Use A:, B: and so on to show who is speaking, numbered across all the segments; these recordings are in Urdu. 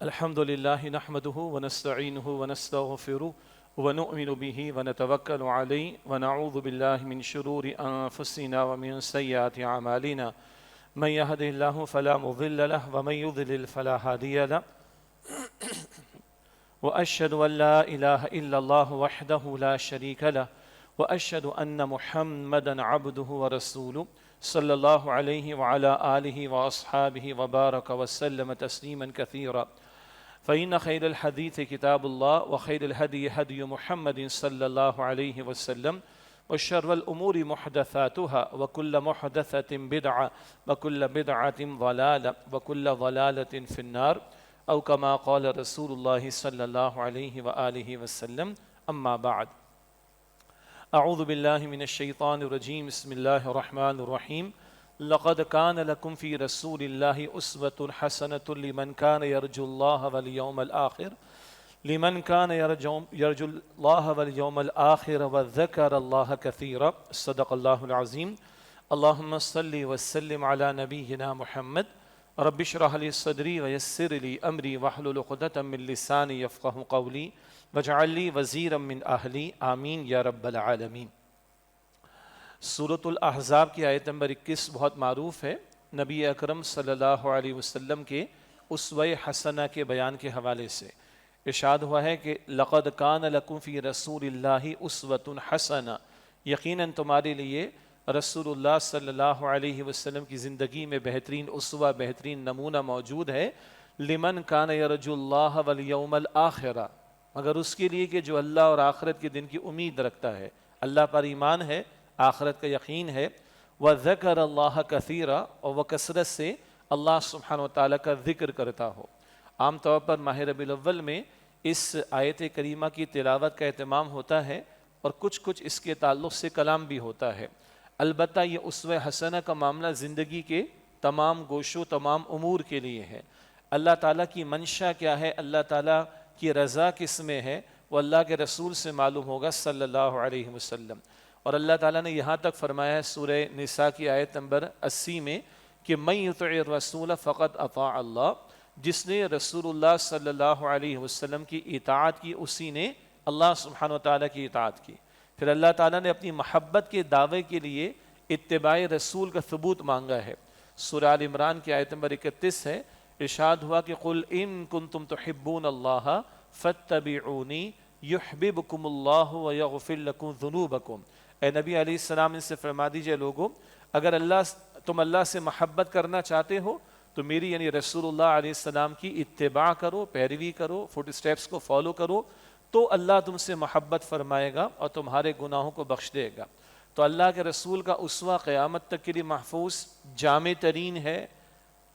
A: الحمد لله نحمده ونستعينه ونستغفره ونؤمن به ونتوكل عليه ونعوذ بالله من شرور أنفسنا ومن سيئات أعمالنا من يهده الله فلا مضل له ومن يضلل فلا هادي له وأشهد أن لا إله إلا الله وحده لا شريك له وأشهد أن محمدا عبده ورسوله صلى الله عليه وعلى آله وأصحابه وبارك وسلم تسليما كثيرا فإن خير الحديث كتاب الله وخير الهدي هدي محمد صلى الله عليه وسلم وشر الأمور محدثاتها وكل محدثة بدعة وكل بدعة ضلالة وكل ضلالة في النار أو كما قال رسول الله صلى الله عليه وآله وسلم أما بعد أعوذ بالله من الشيطان الرجيم بسم الله الرحمن الرحيم لقد كان لكم في رسول الله أسوة حسنة لمن كان يرجو الله واليوم الآخر وذكر الله كثيرا صدق الله العظيم اللهم صل وسلم على نبينا محمد رب اشرح لي صدري ويسر لي أمري واحلل عقدة من لساني يفقهوا قولي واجعل لي وزيرا من أهلي آمین یا رب العالمین۔ سورۃ الاحزاب کی آیت نمبر 21 بہت معروف ہے، نبی اکرم صلی اللہ علیہ وسلم کے اسوہ حسنہ کے بیان کے حوالے سے ارشاد ہوا ہے کہ لقد کان لکم فی رسول اللہ اسوۃ حسنہ، یقیناً تمہارے لیے رسول اللہ صلی اللہ علیہ وسلم کی زندگی میں بہترین اسوہ، بہترین نمونہ موجود ہے، لمن کان یرجو اللہ والیوم الآخر، مگر اس کے لیے کہ جو اللہ اور آخرت کے دن کی امید رکھتا ہے، اللہ پر ایمان ہے، آخرت کا یقین ہے، وَذَكَرَ اللَّهَ كَثِيرًا، اور وہ کثرت سے اللہ سبحانہ وتعالیٰ کا ذکر کرتا ہو۔ عام طور پر ماہ ربیع الاول میں اس آیت کریمہ کی تلاوت کا اہتمام ہوتا ہے اور کچھ اس کے تعلق سے کلام بھی ہوتا ہے۔ البتہ یہ اسوہ حسنہ کا معاملہ زندگی کے تمام گوشوں، تمام امور کے لیے ہے۔ اللہ تعالیٰ کی منشا کیا ہے، اللہ تعالیٰ کی رضا کس میں ہے، وہ اللہ کے رسول سے معلوم ہوگا صلی اللہ علیہ وسلم۔ اور اللہ تعالیٰ نے یہاں تک فرمایا ہے سورہ نساء کی آیت نمبر 80 میں کہ مَن یُطِعِ الرَّسُولَ فَقَدْ أَطَاعَ اللَّهَ، جس نے رسول اللہ صلی اللہ علیہ وسلم کی اطاعت کی اسی نے اللہ سبحانہ وتعالیٰ کی اطاعت کی۔ پھر اللہ تعالیٰ نے اپنی محبت کے دعوے کے لیے اتباع رسول کا ثبوت مانگا ہے۔ سورہ آل عمران کی آیت نمبر 31 ہے، ارشاد ہوا کہ قُلْ إِن كُنتُمْ تُحِبُّونَ اللَّهَ فَاتَّبِعُونِي يُحْبِبْكُمُ اللَّهُ وَيَغْفِرْ لَكُمْ ذُنُوبَكُمْ۔ اے نبی علیہ السلام ان سے فرما دیجئے لوگو، اگر تم اللہ سے محبت کرنا چاہتے ہو تو میری یعنی رسول اللہ علیہ السلام کی اتباع کرو، پیروی کرو، فٹ سٹیپس کو فالو کرو، تو اللہ تم سے محبت فرمائے گا اور تمہارے گناہوں کو بخش دے گا۔ تو اللہ کے رسول کا اسوہ قیامت تک کے لیے محفوظ، جامع ترین ہے،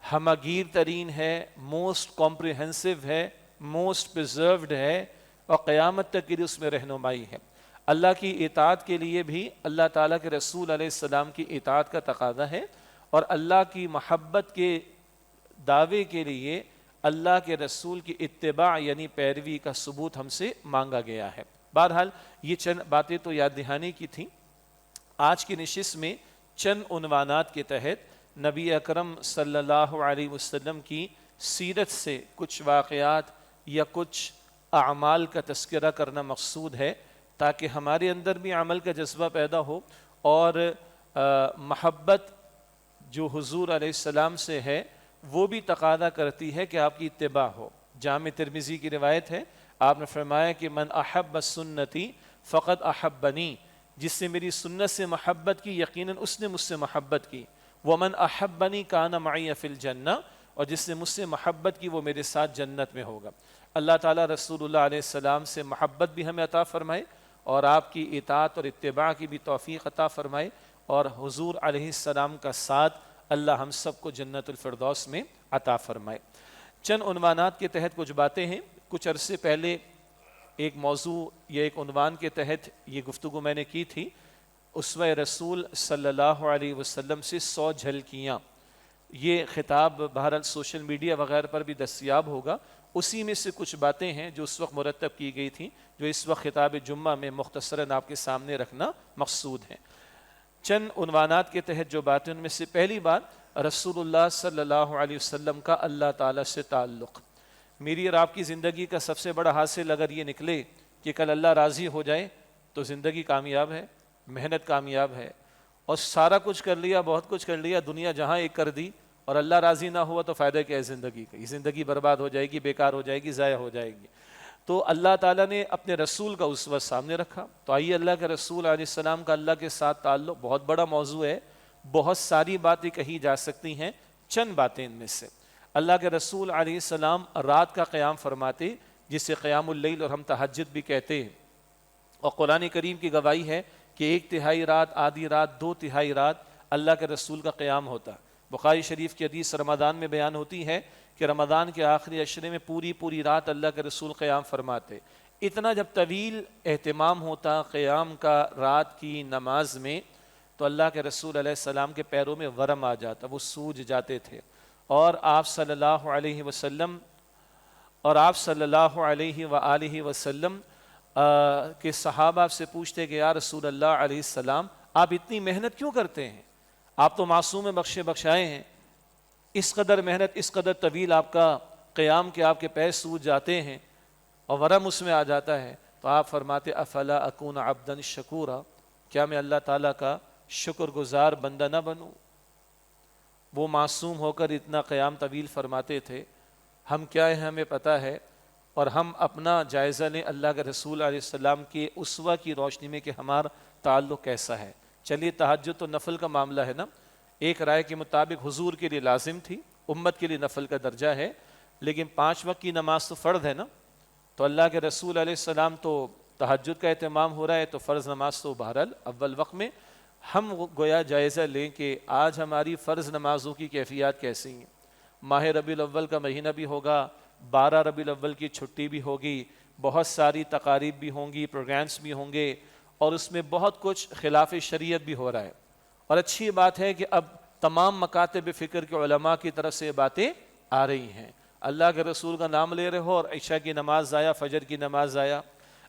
A: ہمگیر ترین ہے، موسٹ کمپریہنسو ہے، موسٹ پریزروڈ ہے، اور قیامت تک کے لیے اس میں رہنمائی ہے۔ اللہ کی اطاعت کے لیے بھی اللہ تعالیٰ کے رسول علیہ السلام کی اطاعت کا تقاضا ہے، اور اللہ کی محبت کے دعوے کے لیے اللہ کے رسول کی اتباع یعنی پیروی کا ثبوت ہم سے مانگا گیا ہے۔ بہرحال یہ چند باتیں تو یاد دہانی کی تھیں۔ آج کی نشست میں چند عنوانات کے تحت نبی اکرم صلی اللہ علیہ وسلم کی سیرت سے کچھ واقعات یا کچھ اعمال کا تذکرہ کرنا مقصود ہے، تاکہ ہمارے اندر بھی عمل کا جذبہ پیدا ہو، اور محبت جو حضور علیہ السلام سے ہے وہ بھی تقاضا کرتی ہے کہ آپ کی اتباع ہو۔ جامع ترمذی کی روایت ہے، آپ نے فرمایا کہ من احب سنتی فقد احبنی، جس سے میری سنت سے محبت کی یقیناً اس نے مجھ سے محبت کی۔ ومن احبنی کان معی فی الجنہ، اور جس نے مجھ سے محبت کی وہ میرے ساتھ جنت میں ہوگا۔ اللہ تعالیٰ رسول اللہ علیہ السلام سے محبت بھی ہمیں عطا فرمائے، اور آپ کی اطاعت اور اتباع کی بھی توفیق عطا فرمائے، اور حضور علیہ السلام کا ساتھ اللہ ہم سب کو جنت الفردوس میں عطا فرمائے۔ چند عنوانات کے تحت کچھ باتیں ہیں۔ کچھ عرصے پہلے ایک موضوع یا ایک عنوان کے تحت یہ گفتگو میں نے کی تھی، اسوہ رسول صلی اللہ علیہ وسلم سے 100 جھلکیاں۔ یہ خطاب بہرحال سوشل میڈیا وغیرہ پر بھی دستیاب ہوگا، اسی میں سے کچھ باتیں ہیں جو اس وقت مرتب کی گئی تھیں، جو اس وقت خطاب جمعہ میں مختصراً آپ کے سامنے رکھنا مقصود ہیں۔ چند عنوانات کے تحت جو باتیں، ان میں سے پہلی بات رسول اللہ صلی اللہ علیہ وسلم کا اللہ تعالیٰ سے تعلق۔ میری اور آپ کی زندگی کا سب سے بڑا حاصل اگر یہ نکلے کہ کل اللہ راضی ہو جائے تو زندگی کامیاب ہے، محنت کامیاب ہے. اور سارا کچھ کر لیا، بہت کچھ کر لیا، دنیا جہاں ایک کر دی اور اللہ راضی نہ ہوا تو فائدہ کیا ہے زندگی کا؟ یہ زندگی برباد ہو جائے گی، بیکار ہو جائے گی، ضائع ہو جائے گی. تو اللہ تعالیٰ نے اپنے رسول کا اسوہ سامنے رکھا. تو آئیے اللہ کے رسول علیہ السلام کا اللہ کے ساتھ تعلق بہت بڑا موضوع ہے، بہت ساری باتیں کہی جا سکتی ہیں. چند باتیں ان میں سے، اللہ کے رسول علیہ السلام رات کا قیام فرماتے جسے قیام اللیل اور ہم تہجد بھی کہتے ہیں. اور قرآن کریم کی گواہی ہے کہ 1/3 رات، آدھی رات، 2/3 رات اللہ کے رسول کا قیام ہوتا. بخاری شریف کی حدیث رمضان میں بیان ہوتی ہے کہ رمضان کے آخری عشرے میں پوری رات اللہ کے رسول قیام فرماتے. اتنا جب طویل اہتمام ہوتا قیام کا رات کی نماز میں تو اللہ کے رسول علیہ السلام کے پیروں میں ورم آ جاتا، وہ سوج جاتے تھے. اور آپ صلی اللہ علیہ وسلم کہ صحابہ سے پوچھتے کہ یا رسول اللہ علیہ السلام آپ اتنی محنت کیوں کرتے ہیں؟ آپ تو معصوم بخشے بخشائے ہیں، اس قدر محنت، اس قدر طویل آپ کا قیام کہ آپ کے پیر سوج جاتے ہیں اور ورم اس میں آ جاتا ہے. تو آپ فرماتے افلا اکون عبدا شکورا، کیا میں اللہ تعالیٰ کا شکر گزار بندہ نہ بنوں؟ وہ معصوم ہو کر اتنا قیام طویل فرماتے تھے، ہم کیا ہیں ہمیں پتہ ہے. اور ہم اپنا جائزہ لیں اللہ کے رسول علیہ السلام کے اسوہ کی روشنی میں کہ ہمارا تعلق کیسا ہے. چلیے تہجد تو نفل کا معاملہ ہے نا، ایک رائے کے مطابق حضور کے لیے لازم تھی، امت کے لیے نفل کا درجہ ہے، لیکن 5 وقت کی نماز تو فرض ہے نا. تو اللہ کے رسول علیہ السلام تو تہجد کا اہتمام ہو رہا ہے تو فرض نماز تو بہرحال اول وقت میں. ہم گویا جائزہ لیں کہ آج ہماری فرض نمازوں کی کیفیات کیسی ہیں. ماہ ربیع الاول کا مہینہ بھی ہوگا، 12 ربیع الاول کی چھٹی بھی ہوگی، بہت ساری تقاریب بھی ہوں گی، پروگرامز بھی ہوں گے، اور اس میں بہت کچھ خلاف شریعت بھی ہو رہا ہے. اور اچھی بات ہے کہ اب تمام مکاتب فکر کے علماء کی طرف سے باتیں آ رہی ہیں. اللہ کے رسول کا نام لے رہے ہو اور عشاء کی نماز ضائع، فجر کی نماز ضائع.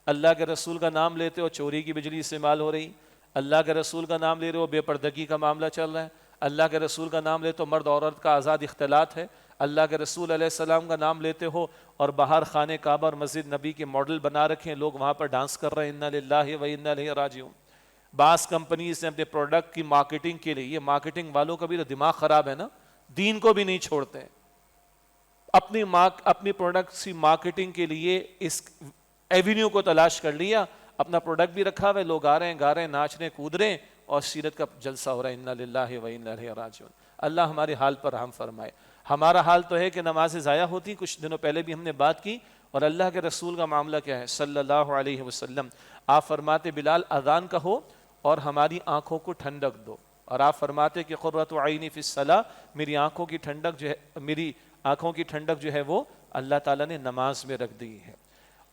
A: اللہ کے رسول کا نام لیتے ہو، چوری کی بجلی استعمال ہو رہی. اللہ کے رسول کا نام لے رہے ہو، بے پردگی کا معاملہ چل رہا ہے. اللہ کے رسول کا نام لیتے ہو، مرد عورت کا آزاد اختلاط ہے. اللہ کے رسول علیہ السلام کا نام لیتے ہو اور باہر خانہ کعبہ اور مسجد نبی کے ماڈل بنا رکھے ہیں، لوگ وہاں پر ڈانس کر رہے ہیں. انا للہ و انا الیہ راجعون. بعض کمپنیز نے اپنے پروڈکٹ کی مارکیٹنگ کے لیے، یہ مارکیٹنگ والوں کا بھی تو دماغ خراب ہے نا، دین کو بھی نہیں چھوڑتے، اپنی پروڈکٹس کی مارکیٹنگ کے لیے اس ایونیو کو تلاش کر لیا، اپنا پروڈکٹ بھی رکھا ہوا ہے، لوگ آ رہے ہیں، گا رہے ہیں، ناچ رہے ہیں، کود رہے ہیں اور سیرت کا جلسہ ہو رہا ہے. انا للہ و انا الیہ راجعون. اللہ ہمارے حال پر رحم فرمائے. ہمارا حال تو ہے کہ نمازیں ضائع ہوتی، کچھ دنوں پہلے بھی ہم نے بات کی. اور اللہ کے رسول کا معاملہ کیا ہے صلی اللہ علیہ وسلم؟ آپ فرماتے بلال اذان کہو اور ہماری آنکھوں کو ٹھنڈک دو. اور آپ فرماتے کہ قرۃ عینی فی الصلاۃ، میری آنکھوں کی ٹھنڈک جو ہے وہ اللہ تعالیٰ نے نماز میں رکھ دی ہے.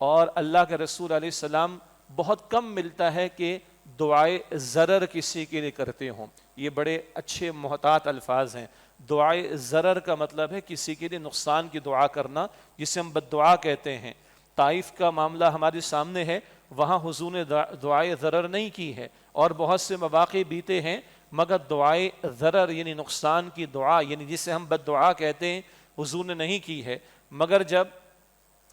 A: اور اللہ کے رسول علیہ السلام بہت کم ملتا ہے کہ دعائے ضرر کسی کے لیے کرتے ہوں. یہ بڑے اچھے محتاط الفاظ ہیں. دعائے ضرر کا مطلب ہے کسی کے لیے نقصان کی دعا کرنا، جسے ہم بد دعا کہتے ہیں. طائف کا معاملہ ہمارے سامنے ہے، وہاں حضور نے دعائے ضرر نہیں کی ہے، اور بہت سے مواقع بیتے ہیں، مگر دعائے ضرر یعنی نقصان کی دعا، یعنی جسے ہم بد دعا کہتے ہیں، حضور نے نہیں کی ہے. مگر جب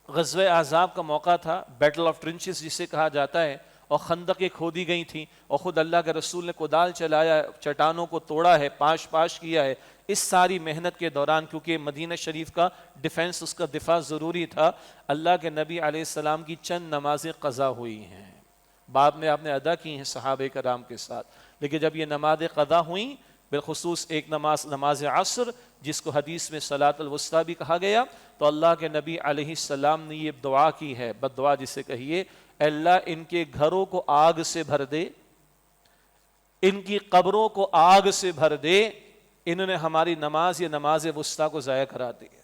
A: غزوہ احزاب کا موقع تھا، بیٹل آف ٹرنچز جسے کہا جاتا ہے، اور خندقیں کھودی گئی تھیں اور خود اللہ کے رسول نے کدال چلایا، چٹانوں کو توڑا ہے، پاش کیا ہے. اس ساری محنت کے دوران کیونکہ مدینہ شریف کا ڈیفنس، اس کا دفاع ضروری تھا، اللہ کے نبی علیہ السلام کی چند نمازیں قضا ہوئی ہیں. بعد میں آپ نے ادا کی ہیں صحابہ کرام کے ساتھ. لیکن جب یہ نمازیں قضا ہوئیں، بالخصوص ایک نماز عصر جس کو حدیث میں صلاۃ الوسطیٰ بھی کہا گیا، تو اللہ کے نبی علیہ السلام نے یہ دعا کی ہے، بد دعا جسے کہیے، اللہ ان کے گھروں کو آگ سے بھر دے، ان کی قبروں کو آگ سے بھر دے، انہوں نے ہماری نماز یا نماز وسطیٰ کو ضائع کرا دیا.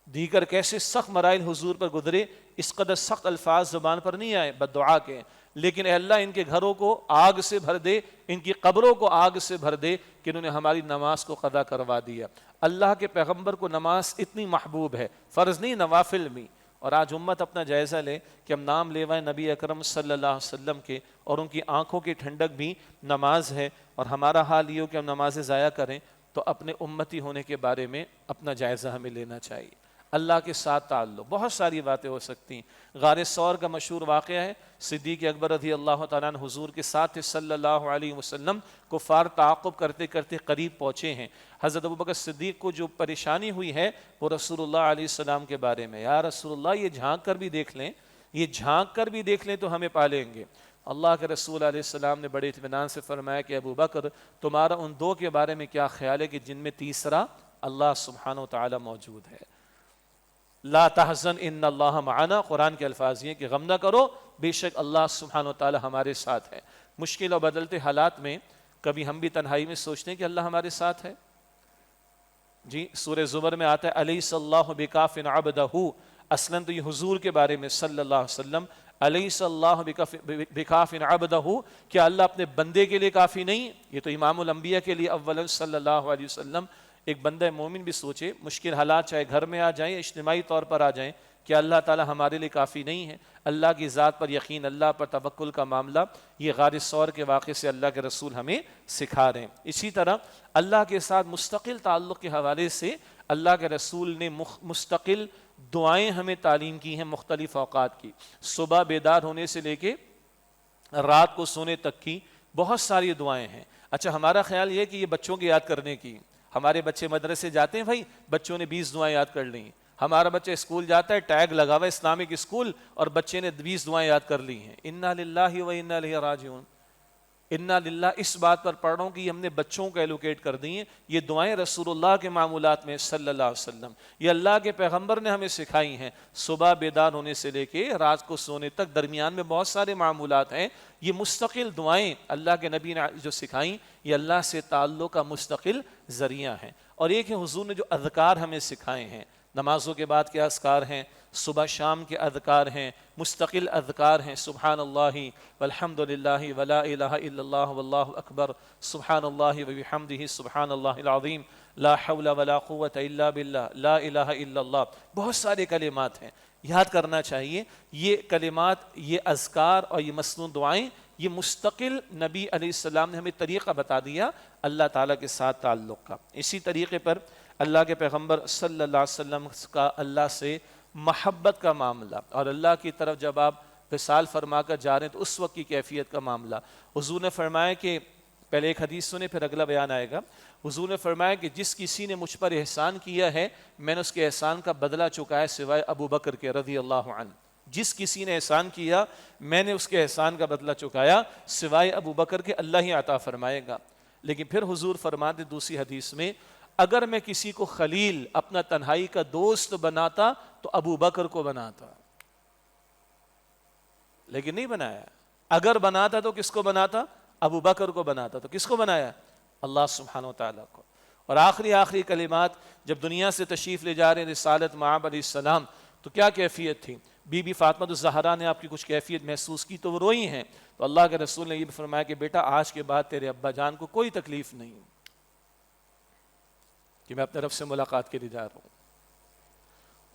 A: دیگر کیسے سخت مراحل حضور پر گزرے، اس قدر سخت الفاظ زبان پر نہیں آئے بد دعا کے، لیکن اے اللہ ان کے گھروں کو آگ سے بھر دے، ان کی قبروں کو آگ سے بھر دے کہ انہوں نے ہماری نماز کو قضا کروا دیا. اللہ کے پیغمبر کو نماز اتنی محبوب ہے، فرض نہیں، نوافل میں. اور آج امت اپنا جائزہ لے کہ ہم نام لیوائیں نبی اکرم صلی اللہ علیہ وسلم کے، اور ان کی آنکھوں کی ٹھنڈک بھی نماز ہے. اور ہمارا حال یہ ہو کہ ہم نمازیں ضائع کریں، تو اپنے امتی ہونے کے بارے میں اپنا جائزہ ہمیں لینا چاہیے. اللہ کے ساتھ تعلق، بہت ساری باتیں ہو سکتی ہیں۔ غار ثور کا مشہور واقعہ ہے، صدیق اکبر رضی اللہ تعالیٰ عنہ حضور کے ساتھ تھے صلی اللہ علیہ وسلم، کفار تعاقب کرتے کرتے قریب پہنچے ہیں۔ حضرت ابوبکر صدیق کو جو پریشانی ہوئی ہے وہ رسول اللہ علیہ السلام کے بارے میں، یا رسول اللہ یہ جھانک کر بھی دیکھ لیں، یہ جھانک کر بھی دیکھ لیں تو ہمیں پالیں گے۔ اللہ کے رسول علیہ السلام نے بڑے اطمینان سے فرمایا کہ ابو بکر تمہارا ان دو کے بارے میں کیا خیال ہے کہ جن میں تیسرا اللہ سبحانہ و تعالی موجود ہے۔ لا تحزن ان اللہ معنا، قرآن کے الفاظ یہ کہ غم نہ کرو، بے شک اللہ سبحانہ و تعالی ہمارے ساتھ ہے۔ مشکل اور بدلتے حالات میں کبھی ہم بھی تنہائی میں سوچتے ہیں کہ اللہ ہمارے ساتھ ہے۔ جی سورہ زمر میں آتا ہے الیس اللہ بکاف عبدہ، اصلاً تو یہ حضور کے بارے میں صلی اللہ علیہ وسلم، الیس اللہ بکاف عبدہ، کیا اللہ اپنے بندے کے لیے کافی نہیں؟ یہ تو امام الانبیاء کے لیے اولا صلی اللہ علیہ وسلم۔ ایک بندہ مومن بھی سوچے مشکل حالات چاہے گھر میں آ جائیں، اجتماعی طور پر آ جائیں، کہ اللہ تعالی ہمارے لیے کافی نہیں ہے؟ اللہ کی ذات پر یقین، اللہ پر توکل کا معاملہ، یہ غار ثور کے واقعے سے اللہ کے رسول ہمیں سکھا رہے ہیں۔ اسی طرح اللہ کے ساتھ مستقل تعلق کے حوالے سے اللہ کے رسول نے مستقل دعائیں ہمیں تعلیم کی ہیں مختلف اوقات کی، صبح بیدار ہونے سے لے کے رات کو سونے تک کی بہت ساری دعائیں ہیں۔ اچھا ہمارا خیال یہ کہ یہ بچوں کی یاد کرنے کی، ہمارے بچے مدرسے جاتے ہیں بھائی، بچوں نے 20 دعائیں یاد کر لیں، ہمارا بچہ اسکول جاتا ہے، ٹیگ لگا ہوا ہے اسلامک اسکول، اور بچے نے 20 دعائیں یاد کر لی ہیں۔ انا للہ و انا الیہ راجعون، انا للہ اس بات پر پڑھ رہا ہوں کہ یہ ہم نے بچوں کو ایلوکیٹ کر دی ہیں، یہ دعائیں رسول اللہ کے معمولات میں صلی اللہ علیہ وسلم، یہ اللہ کے پیغمبر نے ہمیں سکھائی ہیں۔ صبح بیدار ہونے سے لے کے رات کو سونے تک درمیان میں بہت سارے معمولات ہیں، یہ مستقل دعائیں اللہ کے نبی نے جو سکھائیں، یہ اللہ سے تعلق کا مستقل ذریعہ ہیں۔ اور ایک ہے حضور نے جو اذکار ہمیں سکھائے ہیں، نمازوں کے بعد کے اذکار ہیں، صبح شام کے اذکار ہیں، مستقل اذکار ہیں، سبحان اللہ والحمد للہ ولا الہ الا اللہ واللہ اکبر، سبحان اللہ وبحمدہ سبحان اللہ العظیم، لا حول ولا قوة الا باللہ، لا الہ الا اللہ، بہت سارے کلمات ہیں، یاد کرنا چاہیے۔ یہ کلمات، یہ اذکار اور یہ مسنون دعائیں، یہ مستقل نبی علیہ السلام نے ہمیں طریقہ بتا دیا اللہ تعالیٰ کے ساتھ تعلق کا۔ اسی طریقے پر اللہ کے پیغمبر صلی اللہ علیہ وسلم کا اللہ سے محبت کا معاملہ، اور اللہ کی طرف جب آپ وصال فرما کر جا رہے ہیں تو اس وقت کی کیفیت کا معاملہ۔ حضور نے فرمایا کہ پہلے ایک حدیث سنے پھر اگلا بیان آئے گا۔ حضور نے فرمایا کہ جس کسی نے مجھ پر احسان کیا ہے میں نے اس کے احسان کا بدلہ چکایا سوائے ابو بکر کے رضی اللہ عنہ۔ جس کسی نے احسان کیا میں نے اس کے احسان کا بدلہ چکایا سوائے ابو بکر کے، اللہ ہی عطا فرمائے گا۔ لیکن پھر حضور فرماتے دوسری حدیث میں، اگر میں کسی کو خلیل، اپنا تنہائی کا دوست بناتا تو ابو بکر کو بناتا، لیکن نہیں بنایا۔ اگر بناتا تو کس کو بناتا؟ ابو بکر کو بناتا۔ تو کس کو بنایا؟ اللہ سبحانہ و تعالیٰ کو۔ اور آخری کلمات جب دنیا سے تشریف لے جا رہے ہیں رسالت معاب علیہ السلام، تو کیا کیفیت تھی؟ بی بی فاطمہ الزہرا نے آپ کی کچھ کیفیت محسوس کی تو وہ روئی ہیں، تو اللہ کے رسول نے یہ بھی فرمایا کہ بیٹا آج کے بعد تیرے ابا جان کو کوئی تکلیف نہیں کہ میں اپنے رب سے ملاقات کے لیے جا رہا ہوں۔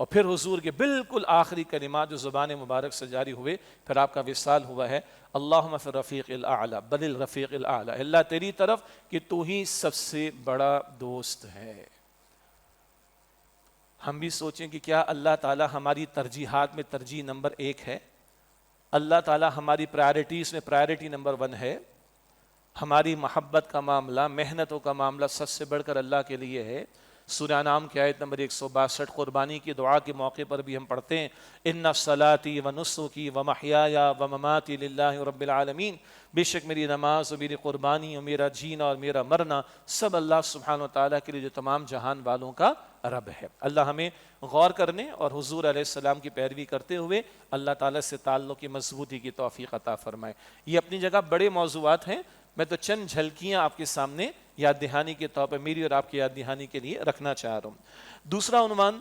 A: اور پھر حضور کے بالکل آخری کلمات جو زبان مبارک سے جاری ہوئے، پھر آپ کا وصال ہوا ہے، اللہم فی الرفیق الاعلی بل الرفیق الاعلی، اللہ تیری طرف کہ تو ہی سب سے بڑا دوست ہے۔ ہم بھی سوچیں کہ کیا اللہ تعالیٰ ہماری ترجیحات میں ترجیح نمبر 1 ہے؟ اللہ تعالیٰ ہماری پرائرٹیز میں پرائرٹی نمبر 1 ہے؟ ہماری محبت کا معاملہ، محنتوں کا معاملہ سب سے بڑھ کر اللہ کے لیے ہے؟ سورہ انعام کی آیت نمبر 162 قربانی کی دعا کے موقع پر بھی ہم پڑھتے ہیں، ان صلاتی و نسکی و محیای و مماتی للہ رب العالمین، بے شک میری نماز و میری قربانی اور میرا جینا اور میرا مرنا سب اللہ سبحانہ و تعالیٰ کے لیے جو تمام جہان والوں کا رب ہے۔ اللہ ہمیں غور کرنے اور حضور علیہ السلام کی پیروی کرتے ہوئے اللہ تعالیٰ سے تعلق کی مضبوطی کی توفیق عطا فرمائے۔ یہ اپنی جگہ بڑے موضوعات ہیں، میں تو چند جھلکیاں آپ کے سامنے یاد دہانی کے طور پر میری اور آپ کی یاد دہانی کے لیے رکھنا چاہ رہا ہوں۔ دوسرا عنوان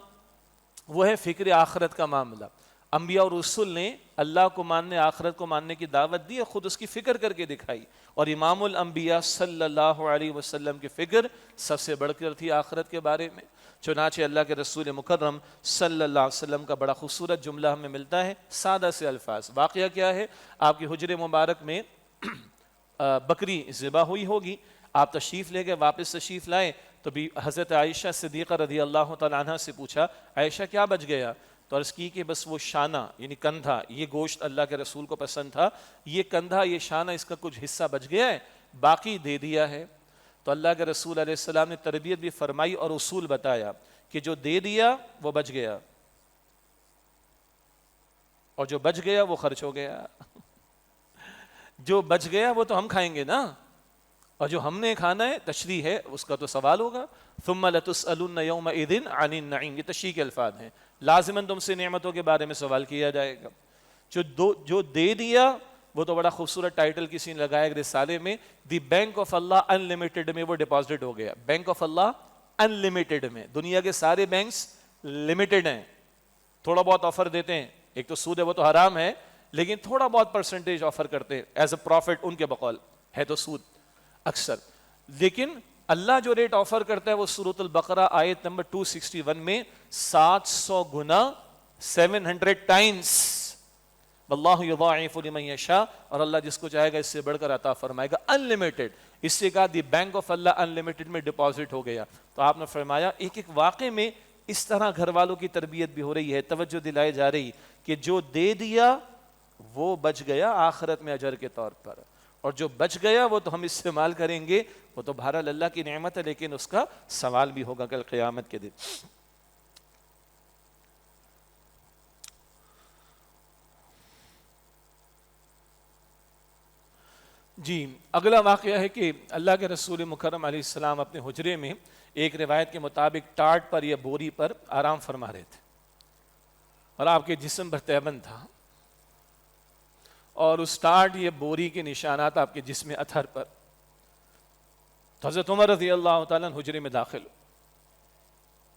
A: وہ ہے فکر آخرت کا معاملہ۔ انبیاء اور رسول نے اللہ کو ماننے، آخرت کو ماننے کی دعوت دی اور خود اس کی فکر کر کے دکھائی، اور امام الانبیاء صلی اللہ علیہ وسلم کی فکر سب سے بڑھ کر تھی آخرت کے بارے میں۔ چنانچہ اللہ کے رسول مکرم صلی اللہ علیہ وسلم کا بڑا خوبصورت جملہ ہمیں ملتا ہے، سادہ سے الفاظ۔ واقعہ کیا ہے؟ آپ کی حجر مبارک میں بکری ذبح ہوئی ہوگی، آپ تشریف لے گئے، واپس تشریف لائے تو بھی حضرت عائشہ صدیقہ رضی اللہ تعالیٰ عنہ سے پوچھا عائشہ کیا بچ گیا؟ تو عرض کی کہ بس وہ شانہ یعنی کندھا، یہ گوشت اللہ کے رسول کو پسند تھا، یہ کندھا یہ شانہ اس کا کچھ حصہ بچ گیا ہے، باقی دے دیا ہے۔ تو اللہ کے رسول علیہ السلام نے تربیت بھی فرمائی اور اصول بتایا کہ جو دے دیا وہ بچ گیا، اور جو بچ گیا وہ خرچ ہو گیا۔ جو بچ گیا وہ تو ہم کھائیں گے نا، اور جو ہم نے کھانا ہے تشریح ہے اس کا تو سوال ہوگا۔ ثم لتسألن یومئذ عن النعیم، یہ تشریح کے الفاظ ہیں، لازماً تم سے نعمتوں کے بارے میں سوال کیا جائے گا۔ جو دے دیا وہ تو بڑا خوبصورت ٹائٹل کسی نے لگایا ایک رسالے میں، the bank of Allah in limited میں وہ ڈپازٹ ہو گیا۔ Bank of Allah in limited میں، دنیا کے سارے بینکس لمیٹڈ ہیں، تھوڑا بہت آفر دیتے ہیں، ایک تو سود ہے وہ تو حرام ہے، لیکن تھوڑا بہت پرسنٹیج آفر کرتے ہیں ایز اے پروفٹ، ان کے بقول ہے تو سود اکثر، لیکن اللہ جو ریٹ آفر کرتا ہے وہ سورۃ البقرہ آیت نمبر 261 میں 700 گنا 700 ٹائمز، واللہ یضاعف لمن یشاء، اور اللہ جس کو چاہے گا اس سے بڑھ کر عطا فرمائے گا، ان لمیٹڈ۔ اس سے کہا the bank of Allah in limited میں ڈپازٹ ہو گیا۔ تو آپ نے فرمایا ایک ایک واقعے میں اس طرح گھر والوں کی تربیت بھی ہو رہی ہے، توجہ دلائی جا رہی کہ جو دے دیا وہ بچ گیا آخرت میں اجر کے طور پر، اور جو بچ گیا وہ تو ہم استعمال کریں گے، وہ تو بہرحال اللہ کی نعمت ہے، لیکن اس کا سوال بھی ہوگا کل قیامت کے دن۔ جی اگلا واقعہ ہے کہ اللہ کے رسول مکرم علیہ السلام اپنے حجرے میں ایک روایت کے مطابق ٹاٹ پر یا بوری پر آرام فرما رہے تھے، اور آپ کے جسم پر تیبند تھا، اور اس ٹاٹ یا بوری کے نشانات آپ کے جسم اطہر پر۔ تو حضرت عمر رضی اللہ تعالیٰ حجرے میں داخل ہو،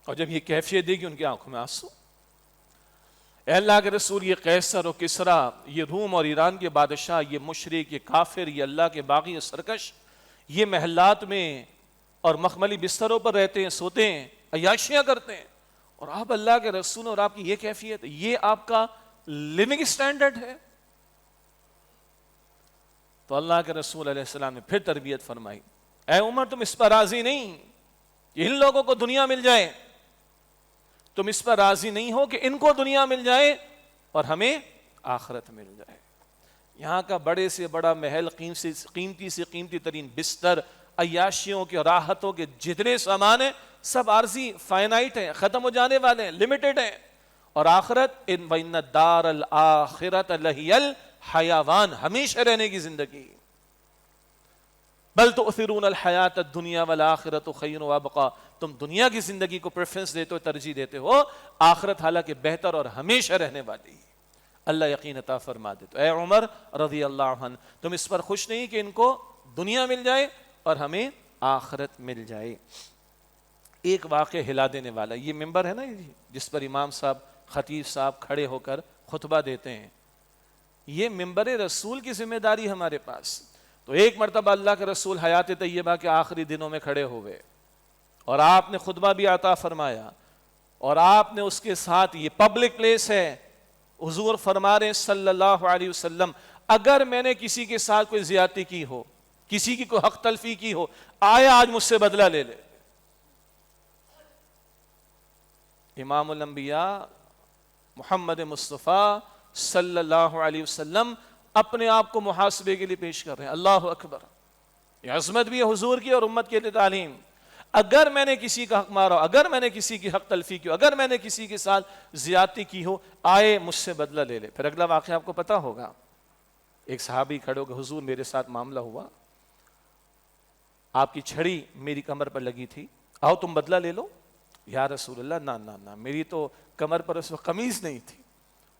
A: اور جب یہ کیفیت دیکھی ان کی آنکھوں میں آنسو۔ اے اللہ کے رسول، یہ قیصر و کسریٰ، یہ روم اور ایران کے بادشاہ، یہ مشرک، یہ کافر، یہ اللہ کے باغی اور سرکش، یہ محلات میں اور مخملی بستروں پر رہتے ہیں، سوتے ہیں، عیاشیاں کرتے ہیں، اور آپ اللہ کے رسول اور آپ کی یہ کیفیت، یہ آپ کا لیونگ سٹینڈرڈ ہے؟ تو اللہ کے رسول علیہ السلام نے پھر تربیت فرمائی، اے عمر تم اس پر راضی نہیں کہ ان لوگوں کو دنیا مل جائے، تم اس پر راضی نہیں ہو کہ ان کو دنیا مل جائے اور ہمیں آخرت مل جائے۔ یہاں کا بڑے سے بڑا محل، قیمتی سے قیمتی ترین بستر، عیاشیوں کے راحتوں کے جتنے سامان ہیں سب عارضی، فائنائٹ ہیں، ختم ہو جانے والے ہیں، لمیٹڈ ہیں، اور آخرت وَإِنَّ الدَّارَ الْآخِرَةَ لَهِيَ الْحَيَوَانُ، ہمیشہ رہنے کی زندگی۔ بل تؤثرون الحیات الدنیا والآخرۃ خیر وابقیٰ، تم دنیا کی زندگی کو پریفرنس دیتے ہو، ترجیح دیتے ہو، آخرت حالانکہ بہتر اور ہمیشہ رہنے والی ہے۔ اللہ یقین عطا فرما دے۔ تو اے عمر رضی اللہ عنہ، تم اس پر خوش نہیں کہ ان کو دنیا مل جائے اور ہمیں آخرت مل جائے؟ ایک واقعہ ہلا دینے والا، یہ ممبر ہے نا جس پر امام صاحب، خطیب صاحب کھڑے ہو کر خطبہ دیتے ہیں، یہ ممبر رسول کی ذمہ داری ہمارے پاس۔ تو ایک مرتبہ اللہ کے رسول حیات طیبہ کے آخری دنوں میں کھڑے ہوئے، اور آپ نے خطبہ بھی عطا فرمایا، اور آپ نے اس کے ساتھ، یہ پبلک پلیس ہے، حضور فرما رہے صلی اللہ علیہ وسلم، اگر میں نے کسی کے ساتھ کوئی زیادتی کی ہو، کسی کی کوئی حق تلفی کی ہو، آیا آج مجھ سے بدلہ لے لے۔ امام الانبیاء محمد مصطفیٰ صلی اللہ علیہ وسلم اپنے آپ کو محاسبے کے لیے پیش کر رہے ہیں۔ اللہ اکبر، یہ عظمت بھی ہے حضور کی اور امت کے لیے تعلیم۔ اگر میں نے کسی کا حق مارا، اگر میں نے کسی کی حق تلفی کی ہو، اگر میں نے کسی کے ساتھ زیادتی کی ہو، آئے مجھ سے بدلہ لے لے۔ پھر اگلا واقعہ آپ کو پتا ہوگا، ایک صحابی کھڑے ہو کہ حضور میرے ساتھ معاملہ ہوا، آپ کی چھڑی میری کمر پر لگی تھی، آؤ تم بدلہ لے لو۔ یا رسول اللہ نہ نہ نہ، میری تو کمر پر اس وقت قمیض نہیں تھی۔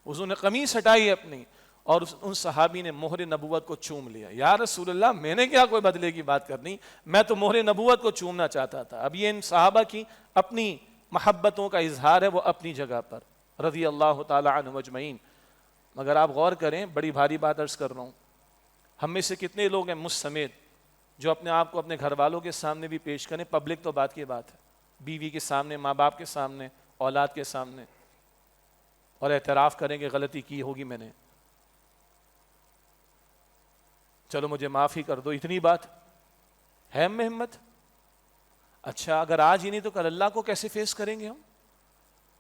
A: حضور نے قمیض ہٹائی اپنی، اور ان صحابی نے مہر نبوت کو چوم لیا۔ یا رسول اللہ میں نے کیا کوئی بدلے کی بات کرنی، میں تو مہر نبوت کو چومنا چاہتا تھا۔ اب یہ ان صحابہ کی اپنی محبتوں کا اظہار ہے، وہ اپنی جگہ پر، رضی اللہ تعالی عنہم اجمعین۔ مگر آپ غور کریں، بڑی بھاری بات عرض کر رہا ہوں، ہم میں سے کتنے لوگ ہیں مجھ سمیت جو اپنے آپ کو اپنے گھر والوں کے سامنے بھی پیش کریں، پبلک تو بات کی بات ہے، بیوی کے سامنے، ماں باپ کے سامنے، اولاد کے سامنے، اور اعتراف کریں کہ غلطی کی ہوگی میں نے، چلو مجھے معافی کر دو، اتنی بات ہے ہم میں ہمت؟ اچھا اگر آج ہی نہیں تو کل اللہ کو کیسے فیس کریں گے ہم؟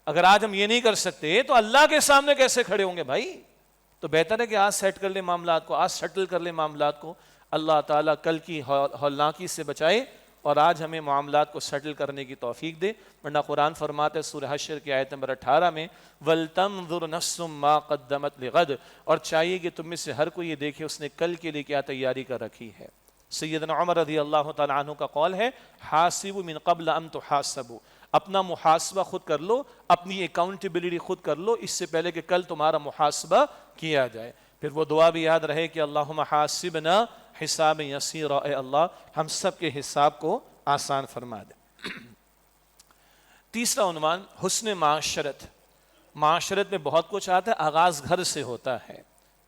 A: اگر آج ہم یہ نہیں کر سکتے تو اللہ کے سامنے کیسے کھڑے ہوں گے بھائی؟ تو بہتر ہے کہ آج سیٹ کر لیں معاملات کو، آج سیٹل کر لیں معاملات کو. اللہ تعالیٰ کل کی ہولناکی سے بچائے اور آج ہمیں معاملات کو سیٹل کرنے کی توفیق دے. ورنہ قرآن فرماتا ہے سورہ حشر کی آیت نمبر 18 میں وَلْتَنظُرْ نَفْسٌ مَا قَدَّمَتْ لِغَدٍ، اور چاہیے کہ تم میں سے ہر کوئی یہ دیکھے اس نے کل کے لیے کیا تیاری کر رکھی ہے. سیدنا عمر رضی اللہ تعالیٰ عنہ کا قول ہے حاسبوا من قبل ان تحاسبوا، اپنا محاسبہ خود کر لو، اپنی اکاؤنٹیبلٹی خود کر لو اس سے پہلے کہ کل تمہارا محاسبہ کیا جائے. پھر وہ دعا بھی یاد رہے کہ اللہم حاسبنا حساب یسیرا، اے اللہ ہم سب کے حساب کو آسان فرما دے. تیسرا عنوان حسن معاشرت. معاشرت میں بہت کچھ آتا ہے، آغاز گھر سے ہوتا ہے،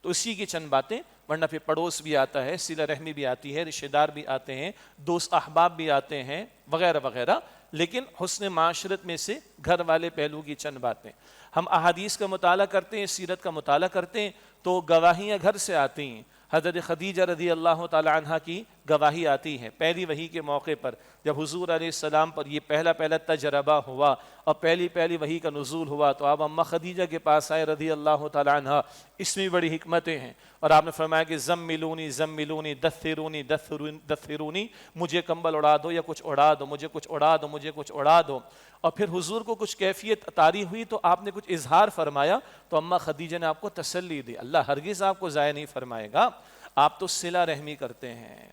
A: تو اسی کی چند باتیں. ورنہ پھر پڑوس بھی آتا ہے، صلہ رحمی بھی آتی ہے، رشتہ دار بھی آتے ہیں، دوست احباب بھی آتے ہیں وغیرہ وغیرہ. لیکن حسن معاشرت میں سے گھر والے پہلو کی چند باتیں. ہم احادیث کا مطالعہ کرتے ہیں، سیرت کا مطالعہ کرتے ہیں تو گواہیاں گھر سے آتی ہیں. حضرت خدیجہ رضی اللہ تعالی عنہ کی گواہی آتی ہے پہلی وحی کے موقع پر، جب حضور علیہ السلام پر یہ پہلا تجربہ ہوا اور پہلی وحی کا نزول ہوا تو آپ اماں خدیجہ کے پاس آئے رضی اللہ تعالی عنہ. اس میں بڑی حکمتیں ہیں اور آپ نے فرمایا کہ زملونی زملونی دثرونی دثرونی، مجھے کمبل اڑا دو یا کچھ اڑا دو، مجھے کچھ اڑا دو، مجھے کچھ اڑا دو. اور پھر حضور کو کچھ کیفیت طاری ہوئی تو آپ نے کچھ اظہار فرمایا تو اماں خدیجہ نے آپ کو تسلی دی. اللہ ہرگز آپ کو ضائع نہیں فرمائے گا، آپ تو صلہ رحمی کرتے ہیں،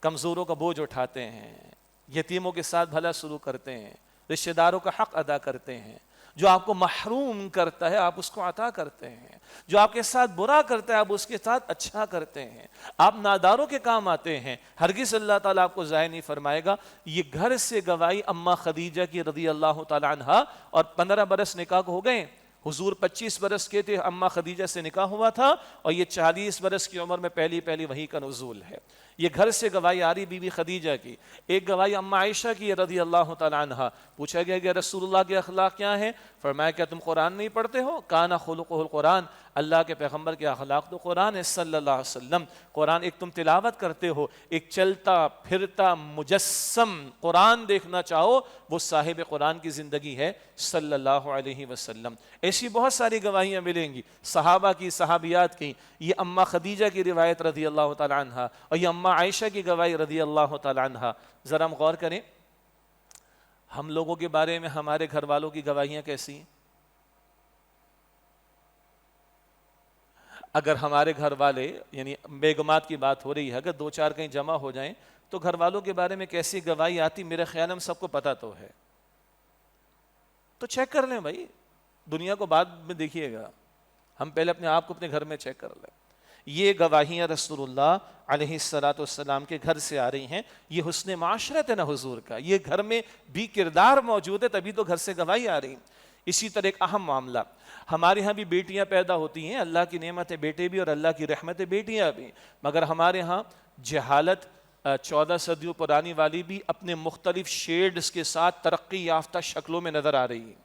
A: کمزوروں کا بوجھ اٹھاتے ہیں، یتیموں کے ساتھ بھلا سلوک کرتے ہیں، رشتہ داروں کا حق ادا کرتے ہیں. جو آپ کو محروم کرتا ہے آپ اس کو عطا کرتے ہیں، جو آپ کے ساتھ برا کرتا ہے آپ اس کے ساتھ اچھا کرتے ہیں، آپ ناداروں کے کام آتے ہیں. ہرگز اللہ تعالیٰ آپ کو ضائع نہیں فرمائے گا. یہ گھر سے گواہی اماں خدیجہ کی رضی اللہ تعالی عنہا. اور 15 برس نکاح کو ہو گئے. حضور 25 برس کے تھے، اماں خدیجہ سے نکاح ہوا تھا اور یہ 40 برس کی عمر میں پہلی وحی کا نزول ہے. یہ گھر سے گواہی آ رہی بی بی خدیجہ کی. ایک گواہی اماں عائشہ کی رضی اللہ تعالی عنہا. پوچھا گیا کہ رسول اللہ کے اخلاق کیا ہیں؟ فرمایا کیا تم قرآن نہیں پڑھتے ہو؟ کان خلقہ القرآن، اللہ کے پیغمبر کے اخلاق تو قرآن ہے صلی اللہ علیہ وسلم. قرآن ایک تم تلاوت کرتے ہو، ایک چلتا پھرتا مجسم قرآن دیکھنا چاہو وہ صاحب قرآن کی زندگی ہے صلی اللہ علیہ وسلم. ایسی بہت ساری گواہیاں ملیں گی صحابہ کی، صحابیات کی. یہ اماں خدیجہ کی روایت رضی اللہ تعالی عنہا اور یہ اماں عائشہ کی گواہی رضی اللہ تعالی عنہا. ذرا ہم غور کریں ہم لوگوں کے بارے میں ہمارے گھر والوں کی گواہیاں کیسی ہیں؟ اگر ہمارے گھر والے یعنی بیگمات کی بات ہو رہی ہے، اگر 2-4 کہیں جمع ہو جائیں تو گھر والوں کے بارے میں کیسی گواہی آتی میرے خیال ہم سب کو پتہ تو ہے. تو چیک کر لیں بھائی، دنیا کو بعد میں دیکھیے گا، ہم پہلے اپنے آپ کو اپنے گھر میں چیک کر لیں. یہ گواہیاں رسول اللہ علیہ الصلوۃ والسلام کے گھر سے آ رہی ہیں. یہ حسن معاشرت ہے نا حضور کا، یہ گھر میں بھی کردار موجود ہے تبھی تو گھر سے گواہی آ رہی. اسی طرح ایک اہم معاملہ، ہمارے ہاں بھی بیٹیاں پیدا ہوتی ہیں، اللہ کی نعمت ہے بیٹے بھی اور اللہ کی رحمت ہے بیٹیاں بھی، مگر ہمارے ہاں جہالت 14 صدیوں پرانی والی بھی اپنے مختلف شیڈز کے ساتھ ترقی یافتہ شکلوں میں نظر آ رہی ہے.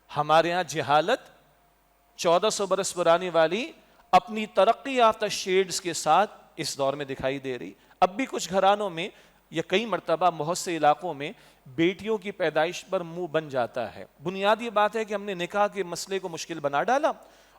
A: ہمارے ہاں جہالت 1400 برس پرانی والی اپنی ترقی یافتہ شیڈز کے ساتھ اس دور میں دکھائی دے رہی. اب بھی کچھ گھرانوں میں یا کئی مرتبہ بہت سے علاقوں میں بیٹیوں کی پیدائش پر منہ بن جاتا ہے. بنیادی بات ہے کہ ہم نے نکاح کے مسئلے کو مشکل بنا ڈالا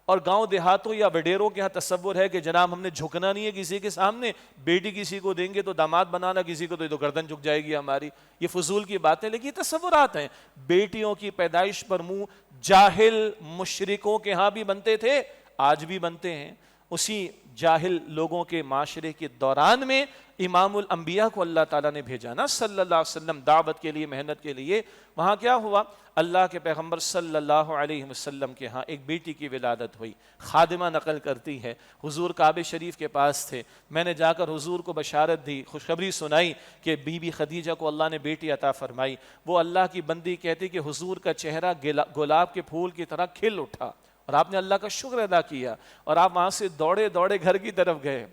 A: اور گاؤں دیہاتوں یا وڈیروں کے ہاں تصور ہے کہ جناب ہم نے جھکنا نہیں ہے کسی کے سامنے، بیٹی کسی کو دیں گے تو داماد بنانا کسی کو تو گردن جھک جائے گی ہماری. یہ فضول کی باتیں لیکن یہ تصورات ہیں. بیٹیوں کی پیدائش پر منہ جاہل مشرکوں کے ہاں بھی بنتے تھے، آج بھی بنتے ہیں. اسی جاہل لوگوں کے معاشرے کے دوران میں امام الانبیاء کو اللہ تعالیٰ نے بھیجا نا صلی اللہ علیہ وسلم دعوت کے لیے، محنت کے لیے. وہاں کیا ہوا؟ اللہ کے پیغمبر صلی اللہ علیہ وسلم کے ہاں ایک بیٹی کی ولادت ہوئی. خادمہ نقل کرتی ہے حضور کعبہ شریف کے پاس تھے، میں نے جا کر حضور کو بشارت دی، خوشخبری سنائی کہ بی بی خدیجہ کو اللہ نے بیٹی عطا فرمائی. وہ اللہ کی بندی کہتی کہ حضور کا چہرہ گلاب کے پھول کی طرح کھل اٹھا اور آپ نے اللہ کا شکر ادا کیا اور آپ وہاں سے دوڑے دوڑے گھر کی طرف گئے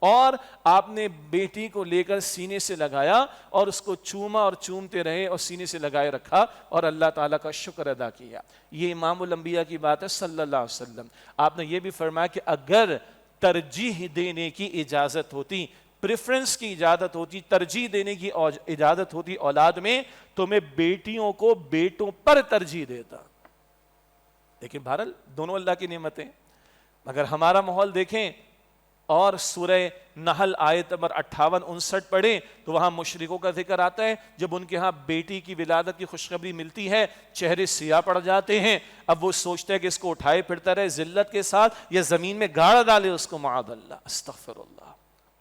A: اور آپ نے بیٹی کو لے کر سینے سے لگایا اور اس کو چوما اور چومتے رہے اور سینے سے لگائے رکھا اور اللہ تعالیٰ کا شکر ادا کیا. یہ امام الانبیاء کی بات ہے صلی اللہ علیہ وسلم. آپ نے یہ بھی فرمایا کہ اگر ترجیح دینے کی اجازت ہوتی پریفرنس کی اجازت ہوتی، ترجیح دینے کی اجازت ہوتی اولاد میں، تو میں بیٹیوں کو بیٹوں پر ترجیح دیتا. لیکن بہرحال دونوں اللہ کی نعمتیں. مگر ہمارا ماحول دیکھیں اور سورہ نحل آیت نمبر 58-59 پڑھیں تو وہاں مشرکوں کا ذکر آتا ہے. جب ان کے ہاں بیٹی کی ولادت کی خوشخبری ملتی ہے چہرے سیاہ پڑ جاتے ہیں. اب وہ سوچتا ہے کہ اس کو اٹھائے پھرتا رہے ذلت کے ساتھ یا زمین میں گاڑ ڈالے اس کو، معاذ اللہ، استغفر اللہ.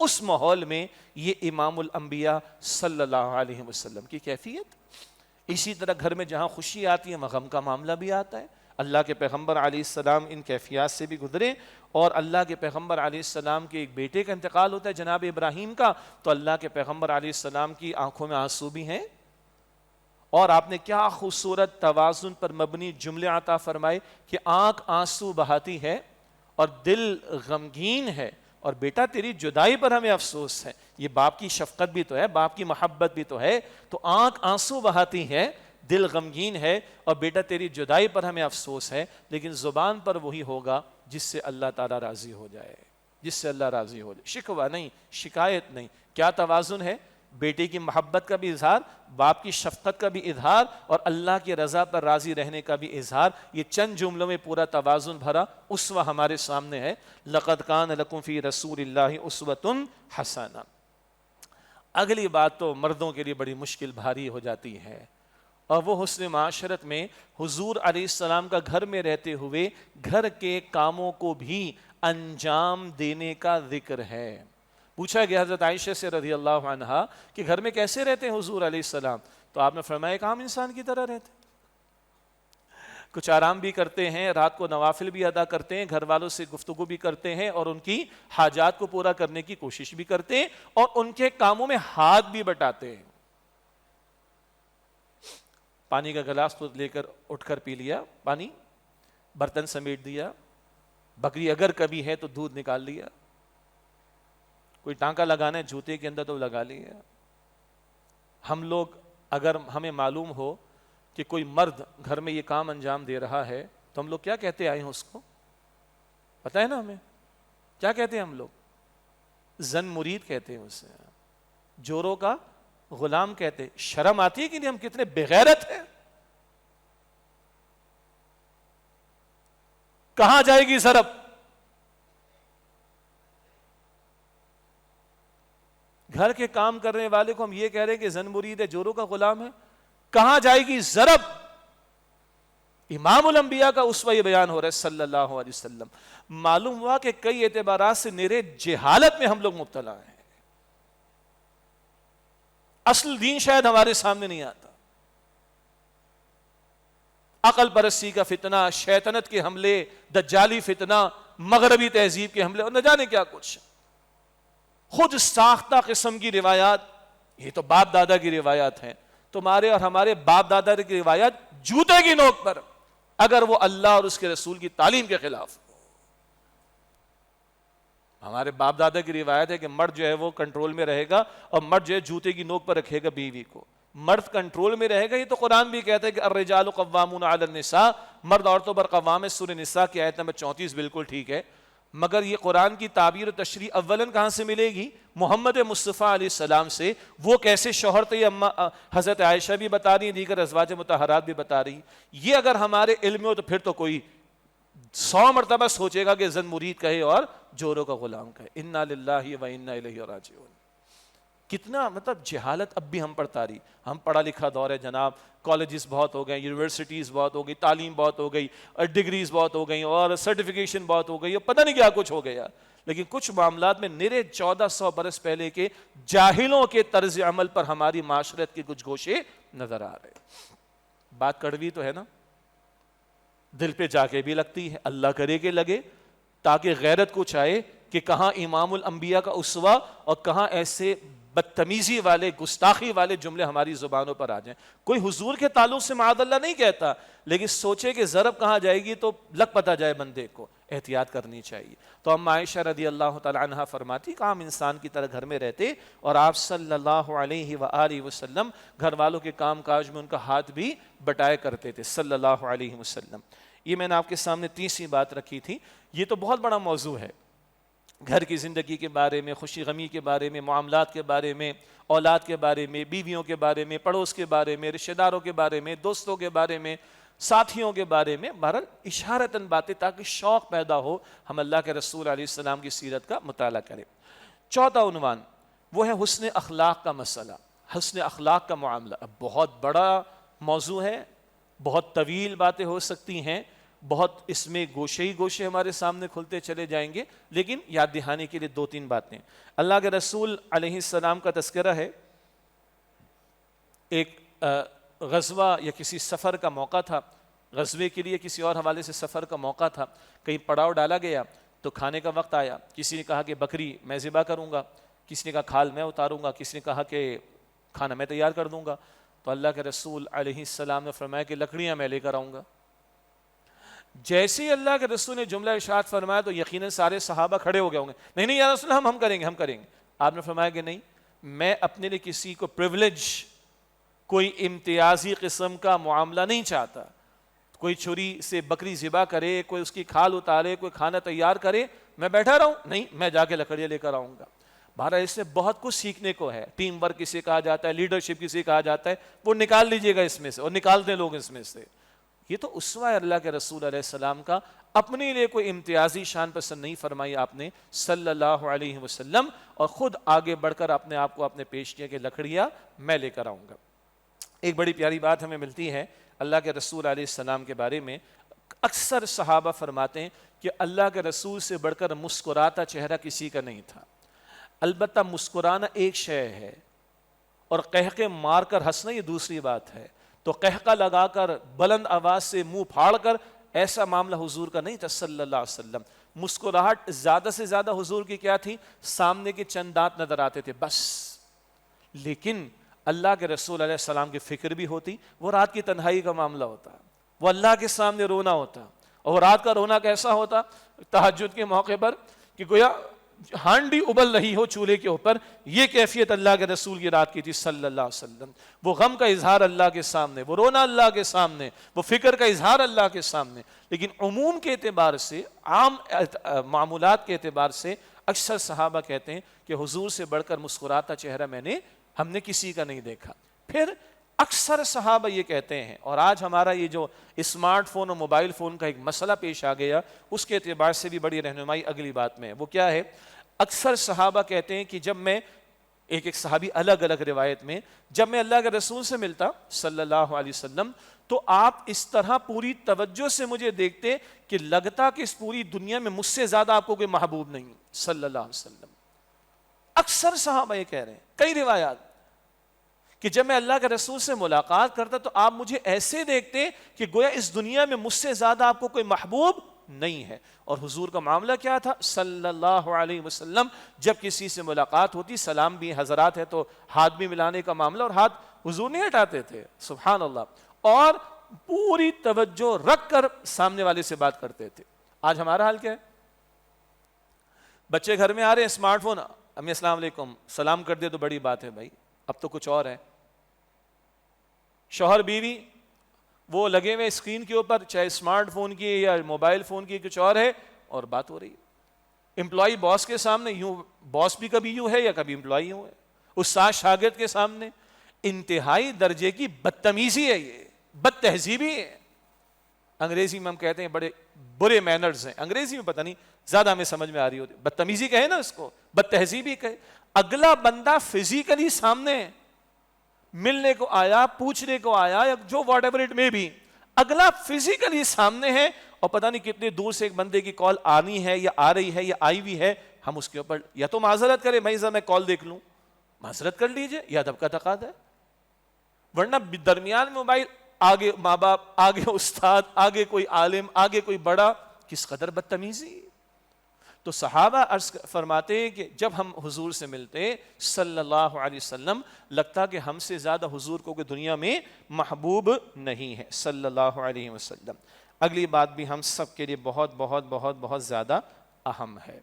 A: اس ماحول میں یہ امام الانبیاء صلی اللہ علیہ وسلم کی کیفیت. اسی طرح گھر میں جہاں خوشی آتی ہے وہاں غم کا معاملہ بھی آتا ہے. اللہ کے پیغمبر علیہ السلام ان کیفیات سے بھی گزرے، اور اللہ کے پیغمبر علیہ السلام کے ایک بیٹے کا انتقال ہوتا ہے جناب ابراہیم کا، تو اللہ کے پیغمبر علیہ السلام کی آنکھوں میں آنسو بھی ہیں. اور آپ نے کیا خوبصورت توازن پر مبنی جملے عطا فرمائے کہ آنکھ آنسو بہاتی ہے اور دل غمگین ہے، اور بیٹا تیری جدائی پر ہمیں افسوس ہے. یہ باپ کی شفقت بھی تو ہے، باپ کی محبت بھی تو ہے. تو آنکھ آنسو بہاتی ہے، دل غمگین ہے، اور بیٹا تیری جدائی پر ہمیں افسوس ہے، لیکن زبان پر وہی ہوگا جس سے اللہ تعالیٰ راضی ہو جائے، جس سے اللہ راضی ہو جائے. شکوہ نہیں، شکایت نہیں. کیا توازن ہے؟ بیٹے کی محبت کا بھی اظہار، باپ کی شفقت کا بھی اظہار، اور اللہ کی رضا پر راضی رہنے کا بھی اظہار. یہ چند جملوں میں پورا توازن بھرا اسوہ ہمارے سامنے ہے. لقد کان لکم فی رسول اللہ اسوۃ حسنہ. اگلی بات تو مردوں کے لیے بڑی مشکل بھاری ہو جاتی ہے، اور وہ حسن معاشرت میں حضور علیہ السلام کا گھر میں رہتے ہوئے گھر کے کاموں کو بھی انجام دینے کا ذکر ہے. پوچھا گیا حضرت عائشہ سے رضی اللہ عنہا کہ گھر میں کیسے رہتے ہیں حضور علیہ السلام؟ تو آپ نے فرمایا ایک عام انسان کی طرح رہتے، کچھ آرام بھی کرتے ہیں، رات کو نوافل بھی ادا کرتے ہیں، گھر والوں سے گفتگو بھی کرتے ہیں، اور ان کی حاجات کو پورا کرنے کی کوشش بھی کرتے ہیں، اور ان کے کاموں میں ہاتھ بھی بٹاتے ہیں. پانی کا گلاس تو لے کر اٹھ کر پی لیا پانی، برتن سمیٹ دیا، بکری اگر کبھی ہے تو دودھ نکال لیا، کوئی ٹانکا لگانا ہے جوتے کے اندر تو لگا لیا. ہم لوگ اگر ہمیں معلوم ہو کہ کوئی مرد گھر میں یہ کام انجام دے رہا ہے تو ہم لوگ کیا کہتے آئے ہیں اس کو؟ پتہ ہے نا ہمیں کیا کہتے ہیں ہم لوگ؟ زن مرید کہتے ہیں اسے، جوروں کا غلام کہتے. شرم آتی ہے کہ نہیں؟ ہم کتنے بغیرت ہیں. کہاں جائے گی ضرب؟ گھر کے کام کرنے والے کو ہم یہ کہہ رہے ہیں کہ زن مرید ہے، جوروں کا غلام ہے. کہاں جائے گی ضرب؟ امام الانبیاء کا اسوہ یہ بیان ہو رہا ہے صلی اللہ علیہ وسلم. معلوم ہوا کہ کئی اعتبارات سے نرے جہالت میں ہم لوگ مبتلا ہیں. اصل دین شاید ہمارے سامنے نہیں آتا. عقل پرستی کا فتنہ، شیطنت کے حملے، دجالی فتنہ، مغربی تہذیب کے حملے، اور نہ جانے کیا کچھ. خود ساختہ قسم کی روایات، یہ تو باپ دادا کی روایات ہیں. تمہارے اور ہمارے باپ دادا کی روایات جوتے کی نوک پر، اگر وہ اللہ اور اس کے رسول کی تعلیم کے خلاف. ہمارے باپ دادا کی روایت ہے کہ مرد جو ہے وہ کنٹرول میں رہے گا، اور مرد جو ہے جوتے کی نوک پر رکھے گا بیوی کو. مرد کنٹرول میں رہے گا، یہ تو قرآن بھی کہتا ہے کہ الرجال قوامون علی النساء، مرد عورتوں پر قوام ہے. سورہ نساء کی آیت نمبر 34 بالکل ٹھیک ہے. مگر یہ قرآن کی تعبیر و تشریح اولن کہاں سے ملے گی؟ محمد مصطفیٰ علیہ السلام سے. وہ کیسے شوہر تھے یہ حضرت عائشہ بھی بتا رہی ہیں، دیگر ازواج مطہرات بھی بتا رہی. یہ اگر ہمارے علم میں ہو تو پھر تو کوئی 100 مرتبہ سوچے گا کہ زن مرید کہے اور جوروں کا غلام کہے. انا للہ و انا الیہ راجعون. کتنا مطلب جہالت اب بھی ہم پر طاری. ہم پڑھا لکھا دور ہے جناب، کالجز بہت ہو گئے، یونیورسٹیز بہت ہو گئی، تعلیم بہت ہو گئی، اور ڈگریز بہت ہو گئی، اور سرٹیفکیشن بہت ہو گئی، اور پتہ نہیں کیا کچھ ہو گیا. لیکن کچھ معاملات میں نرے 1400 برس پہلے کے جاہلوں کے طرز عمل پر ہماری معاشرت کے کچھ گوشے نظر آ رہے. بات کڑوی تو ہے نا، دل پہ جا کے بھی لگتی ہے. اللہ کرے کہ لگے، تاکہ غیرت کچھ آئے کہ کہاں امام الانبیاء کا اسوہ اور کہاں ایسے بدتمیزی والے، گستاخی والے جملے ہماری زبانوں پر آ جائیں. کوئی حضور کے تعلق سے معاذ اللہ نہیں کہتا، لیکن سوچے کہ ضرب کہاں جائے گی تو لگ پتہ جائے بندے کو. احتیاط کرنی چاہیے. تو ام عائشہ رضی اللہ تعالی عنہ فرماتی کہ عام انسان کی طرح گھر میں رہتے، اور آپ صلی اللہ علیہ وآلہ وسلم گھر والوں کے کام کاج میں ان کا ہاتھ بھی بٹایا کرتے تھے صلی اللہ علیہ وسلم. یہ میں نے آپ کے سامنے تیسری بات رکھی تھی. یہ تو بہت بڑا موضوع ہے، گھر کی زندگی کے بارے میں، خوشی غمی کے بارے میں، معاملات کے بارے میں، اولاد کے بارے میں، بیویوں کے بارے میں، پڑوس کے بارے میں، رشتہ داروں کے بارے میں، دوستوں کے بارے میں، ساتھیوں کے بارے میں، بہرحال اشارتاً باتیں، تاکہ شوق پیدا ہو ہم اللہ کے رسول علیہ السلام کی سیرت کا مطالعہ کریں۔ چوتھا عنوان وہ ہے حسن اخلاق کا مسئلہ، حسن اخلاق کا معاملہ۔ اب بہت بڑا موضوع ہے، بہت طویل باتیں ہو سکتی ہیں، بہت اس میں گوشے ہی گوشے ہمارے سامنے کھلتے چلے جائیں گے، لیکن یاد دہانے کے لیے دو تین باتیں۔ اللہ کے رسول علیہ السلام کا تذکرہ ہے، ایک غزوہ یا کسی سفر کا موقع تھا، غزوے کے لیے کسی اور حوالے سے سفر کا موقع تھا، کہیں پڑاؤ ڈالا گیا تو کھانے کا وقت آیا، کسی نے کہا کہ بکری میں ذبح کروں گا، کسی نے کہا کھال میں اتاروں گا، کسی نے کہا کہ کھانا میں تیار کر دوں گا، تو اللہ کے رسول علیہ السلام نے فرمایا کہ لکڑیاں میں لے کر آؤں گا۔ جیسے ہی اللہ کے رسول نے جملہ ارشاد فرمایا تو یقیناً سارے صحابہ کھڑے ہو گئے ہوں گے، نہیں نہیں یا رسول ہم کریں گے۔ آپ نے فرمایا کہ نہیں، میں اپنے لیے کسی کو پریولیج، کوئی امتیازی قسم کا معاملہ نہیں چاہتا، کوئی چھری سے بکری ذبح کرے، کوئی اس کی کھال اتارے، کوئی کھانا تیار کرے، میں بیٹھا رہوں، نہیں، میں جا کے لکڑیاں لے کر آؤں گا۔ بہرحال اس سے بہت کچھ سیکھنے کو ہے، ٹیم ورک کسے کہا جاتا ہے، لیڈرشپ کسے کہا جاتا ہے، وہ نکال لیجئے گا اس میں سے، اور نکالتے لوگ اس میں سے۔ یہ تو اسوہ ہے اللہ کے رسول علیہ السلام کا، اپنے لیے کوئی امتیازی شان پسند نہیں فرمائی آپ نے صلی اللہ علیہ وسلم، اور خود آگے بڑھ کر اپنے آپ کو آپ نے پیش کیا کہ لکڑیاں میں لے کر آؤں گا۔ ایک بڑی پیاری بات ہمیں ملتی ہے اللہ کے رسول علیہ السلام کے بارے میں، اکثر صحابہ فرماتے ہیں کہ اللہ کے رسول سے بڑھ کر مسکراتا چہرہ کسی کا نہیں تھا۔ البتہ مسکرانا ایک شے ہے، اور قہقہ مار کر ہنسنا یہ دوسری بات ہے۔ تو قہقہ لگا کر بلند آواز سے منہ پھاڑ کر ایسا معاملہ حضور کا نہیں تھا صلی اللہ علیہ وسلم۔ مسکراہٹ زیادہ سے زیادہ حضور کی کیا تھی؟ سامنے کے چند دانت نظر آتے تھے بس، لیکن اللہ کے رسول علیہ السلام کی فکر بھی ہوتی۔ وہ رات کی تنہائی کا معاملہ ہوتا، وہ اللہ کے سامنے رونا ہوتا، اور رات کا رونا کیسا ہوتا؟ تہجد کے موقع پر کہ گویا ہانڈی ابل رہی ہو چولہے کے اوپر، یہ کیفیت اللہ کے رسول کی رات کی تھی صلی اللہ علیہ وسلم۔ وہ غم کا اظہار اللہ کے سامنے، وہ رونا اللہ کے سامنے، وہ فکر کا اظہار اللہ کے سامنے۔ لیکن عموم کے اعتبار سے، عام معمولات کے اعتبار سے، اکثر صحابہ کہتے ہیں کہ حضور سے بڑھ کر مسکراتا چہرہ ہم نے کسی کا نہیں دیکھا۔ پھر اکثر صحابہ یہ کہتے ہیں، اور آج ہمارا یہ جو اسمارٹ فون اور موبائل فون کا ایک مسئلہ پیش آ گیا، اس کے اعتبار سے بھی بڑی رہنمائی اگلی بات میں ہے۔ وہ کیا ہے؟ اکثر صحابہ کہتے ہیں کہ جب میں ایک صحابی الگ الگ روایت میں، جب میں اللہ کے رسول سے ملتا صلی اللہ علیہ وسلم تو آپ اس طرح پوری توجہ سے مجھے دیکھتے کہ لگتا کہ اس پوری دنیا میں مجھ سے زیادہ آپ کو کوئی محبوب نہیں صلی اللہ علیہ وسلم۔ اکثر صحابہ یہ کہہ رہے ہیں، کئی روایات، کہ جب میں اللہ کے رسول سے ملاقات کرتا تو آپ مجھے ایسے دیکھتے کہ گویا اس دنیا میں مجھ سے زیادہ آپ کو کوئی محبوب نہیں ہے۔ اور حضور کا معاملہ کیا تھا صلی اللہ علیہ وسلم؟ جب کسی سے ملاقات ہوتی، سلام بھی حضرات ہے تو ہاتھ بھی ملانے کا معاملہ، اور ہاتھ حضور نہیں ہٹاتے تھے، سبحان اللہ، اور پوری توجہ رکھ کر سامنے والے سے بات کرتے تھے۔ آج ہمارا حال کیا ہے؟ بچے گھر میں آ رہے ہیں، اسمارٹ فون، امی السلام علیکم، سلام کر دے تو بڑی بات ہے بھائی، اب تو کچھ اور ہے۔ شوہر بیوی وہ لگے ہوئے اسکرین کے اوپر، چاہے اسمارٹ فون کی یا موبائل فون کی، کچھ اور ہے اور بات ہو رہی ہے۔ امپلائی باس کے سامنے یوں، باس بھی کبھی یوں ہے یا کبھی امپلائی یوں ہے۔ استاد شاگرد کے سامنے انتہائی درجے کی بدتمیزی ہے، یہ بد تہذیبی ہے۔ انگریزی میں ہم کہتے ہیں بڑے برے مینرز ہیں، انگریزی میں پتہ نہیں زیادہ ہمیں سمجھ میں آ رہی ہوتی، بدتمیزی کہے نا اس کو، بد تہذیبی کہے۔ اگلا بندہ فزیکلی سامنے ہے، ملنے کو آیا، پوچھنے کو آیا، یا جو واٹ ایور اٹ میں بھی، اگلا فزیکلی سامنے ہے، اور پتہ نہیں کتنے دور سے ایک بندے کی کال آنی ہے یا آ رہی ہے یا آئی ہوئی ہے، ہم اس کے اوپر یا تو معذرت کریں، بھائی ذرا میں کال دیکھ لوں، معذرت کر لیجئے، یا ادب کا تقاضا ہے۔ ورنہ درمیان میں موبائل، آگے ماں باپ، آگے استاد، آگے کوئی عالم، آگے کوئی بڑا، کس قدر بدتمیزی۔ تو صحابہ عرض فرماتے ہیں کہ جب ہم حضور سے ملتے صلی اللہ علیہ وسلم، لگتا کہ ہم سے زیادہ حضور کو دنیا میں محبوب نہیں ہے صلی اللہ علیہ وسلم۔ اگلی بات بھی ہم سب کے لیے بہت بہت بہت بہت زیادہ اہم ہے،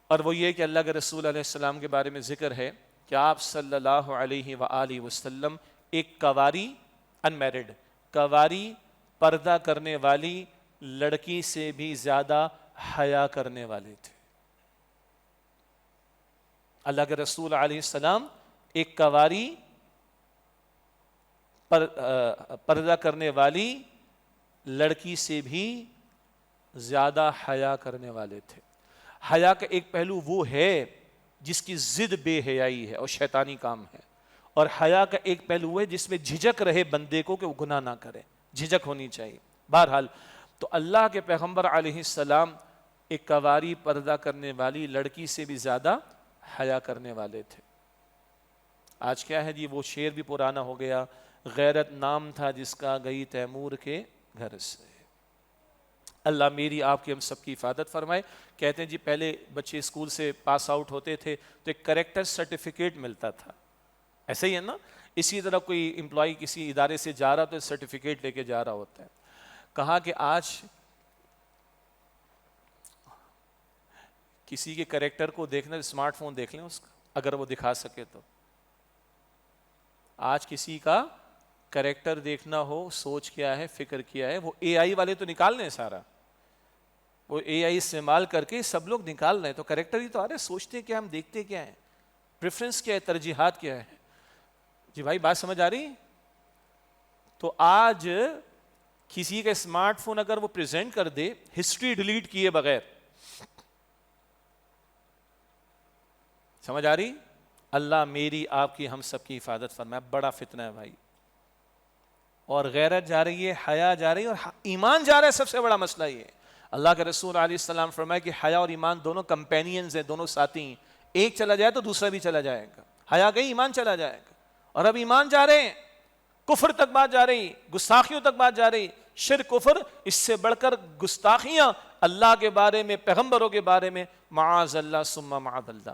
A: اور وہ یہ کہ اللہ کے رسول علیہ السلام کے بارے میں ذکر ہے کہ آپ صلی اللہ علیہ وآلہ وسلم ایک کواری، انمیرڈ کواری، پردہ کرنے والی لڑکی سے بھی زیادہ حیا کرنے والے تھے۔ اللہ کے رسول علیہ السلام ایک کواری پردہ کرنے والی لڑکی سے بھی زیادہ حیا کرنے والے تھے. حیا کا ایک پہلو وہ ہے جس کی ضد بے حیائی ہے اور شیطانی کام ہے, اور حیا کا ایک پہلو ہے جس میں جھجک رہے بندے کو کہ وہ گناہ نہ کرے, جھجک ہونی چاہیے. بہرحال تو اللہ کے پیغمبر علیہ السلام ایک کواری پردہ کرنے والی لڑکی سے بھی زیادہ حیا کرنے والے تھے. آج کیا ہے جی, وہ شعر بھی پرانا ہو گیا, غیرت نام تھا جس کا گئی تیمور کے گھر سے. اللہ میری آپ کی ہم سب کی حفاظت فرمائے. کہتے ہیں جی پہلے بچے اسکول سے پاس آؤٹ ہوتے تھے تو ایک کریکٹر سرٹیفکیٹ ملتا تھا, ایسا ہی ہے نا. اسی طرح کوئی امپلائی کسی ادارے سے جا رہا تو سرٹیفکیٹ لے کے جا رہا ہوتا ہے. کہا کہ آج کسی کے کریکٹر کو دیکھنا, اسمارٹ فون دیکھ لیں اس کا, اگر وہ دکھا سکے تو. آج کسی کا کریکٹر دیکھنا ہو, سوچ کیا ہے, فکر کیا ہے, وہ اے آئی والے تو نکال لیں سارا, وہ اے آئی استعمال کر کے سب لوگ نکال رہے ہیں, تو کریکٹر ہی تو آ رہے ہیں. سوچتے کیا, ہم دیکھتے کیا ہیں, پریفرنس کیا ہے, ترجیحات کیا ہے. جی بھائی بات سمجھ آ رہی؟ تو آج کسی کا اسمارٹ فون اگر وہ پریزنٹ کر دے ہسٹری ڈیلیٹ کیے بغیر, سمجھ آ رہی؟ اللہ میری آپ کی ہم سب کی حفاظت فرمائے. بڑا فتنہ ہے بھائی, اور غیرت جا رہی ہے, حیا جا رہی ہے, اور ایمان جا رہا ہے. سب سے بڑا مسئلہ یہ ہے. اللہ کے رسول علیہ السلام فرمائے کہ حیا اور ایمان دونوں کمپینینز ہیں, دونوں ساتھی ہیں. ایک چلا جائے تو دوسرا بھی چلا جائے گا. حیا گئی, ایمان چلا جائے گا. اور اب ایمان جا رہے ہیں, کفر تک بات جا رہی, گستاخیوں تک بات جا رہی. شرک, کفر, اس سے بڑھ کر گستاخیاں اللہ کے بارے میں, پیغمبروں کے بارے میں, معاذ اللہ ثم معاذ اللہ.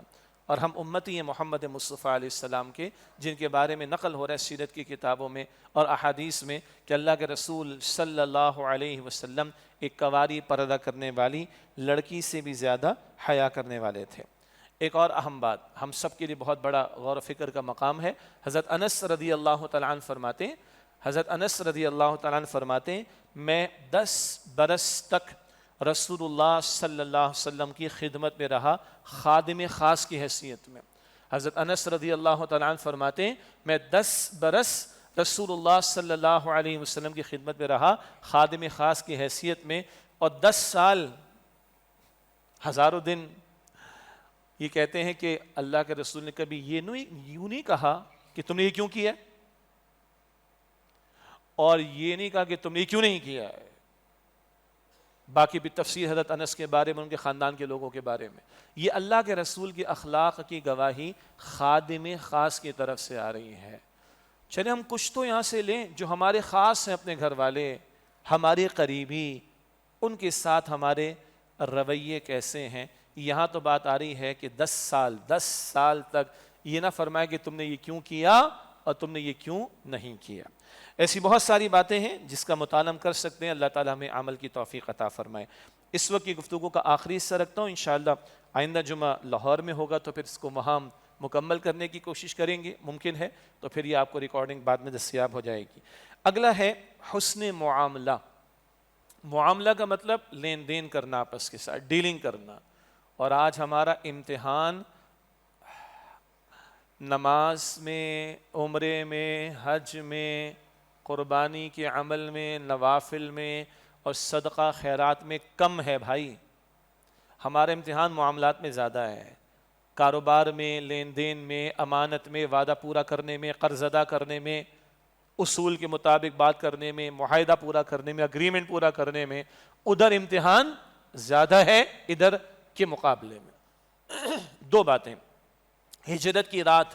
A: اور ہم امتی ہیں محمد مصطفیٰ علیہ السلام کے, جن کے بارے میں نقل ہو رہا ہے سیرت کی کتابوں میں اور احادیث میں کہ اللہ کے رسول صلی اللہ علیہ وسلم ایک کواری پردہ کرنے والی لڑکی سے بھی زیادہ حیا کرنے والے تھے. ایک اور اہم بات ہم سب کے لیے بہت بڑا غور و فکر کا مقام ہے. حضرت انس رضی اللہ تعالیٰ عنہ فرماتے ہیں, حضرت انس رضی اللہ تعالیٰ عنہ فرماتے ہیں, میں 10 برس تک رسول اللہ صلی اللہ علیہ وسلم کی خدمت میں رہا, خادم خاص کی حیثیت میں. حضرت انس رضی اللہ تعالیٰ عنہ فرماتے ہیں, میں 10 برس رسول اللہ صلی اللہ علیہ وسلم کی خدمت میں رہا, خادم خاص کی حیثیت میں, اور 10 سال ہزاروں دن. یہ کہتے ہیں کہ اللہ کے رسول نے کبھی یوں نہیں کہا کہ تم نے یہ کیوں کیا, اور یہ نہیں کہا کہ تم نے یہ کیوں نہیں کیا ہے. باقی بھی تفسیر حضرت انس کے بارے میں, ان کے خاندان کے لوگوں کے بارے میں. یہ اللہ کے رسول کی اخلاق کی گواہی خادم خاص کی طرف سے آ رہی ہے. چلیں ہم کچھ تو یہاں سے لیں جو ہمارے خاص ہیں, اپنے گھر والے, ہمارے قریبی, ان کے ساتھ ہمارے رویے کیسے ہیں. یہاں تو بات آ رہی ہے کہ 10 سال تک یہ نہ فرمائے کہ تم نے یہ کیوں کیا اور تم نے یہ کیوں نہیں کیا. ایسی بہت ساری باتیں ہیں جس کا مطالعہ کر سکتے ہیں. اللہ تعالیٰ ہمیں عمل کی توفیق عطا فرمائے. اس وقت کی گفتگو کا آخری حصہ رکھتا ہوں, انشاءاللہ آئندہ جمعہ لاہور میں ہوگا تو پھر اس کو وہاں مکمل کرنے کی کوشش کریں گے, ممکن ہے تو پھر یہ آپ کو ریکارڈنگ بعد میں دستیاب ہو جائے گی. اگلا ہے حسن معاملہ. معاملہ کا مطلب لین دین کرنا, آپس کے ساتھ ڈیلنگ کرنا. اور آج ہمارا امتحان نماز میں, عمرے میں, حج میں, قربانی کے عمل میں, نوافل میں اور صدقہ خیرات میں کم ہے بھائی. ہمارا امتحان معاملات میں زیادہ ہے, کاروبار میں, لین دین میں, امانت میں, وعدہ پورا کرنے میں, قرض ادا کرنے میں, اصول کے مطابق بات کرنے میں, معاہدہ پورا کرنے میں, اگریمنٹ پورا کرنے میں. ادھر امتحان زیادہ ہے ادھر کے مقابلے میں. 2 باتیں. ہجرت کی رات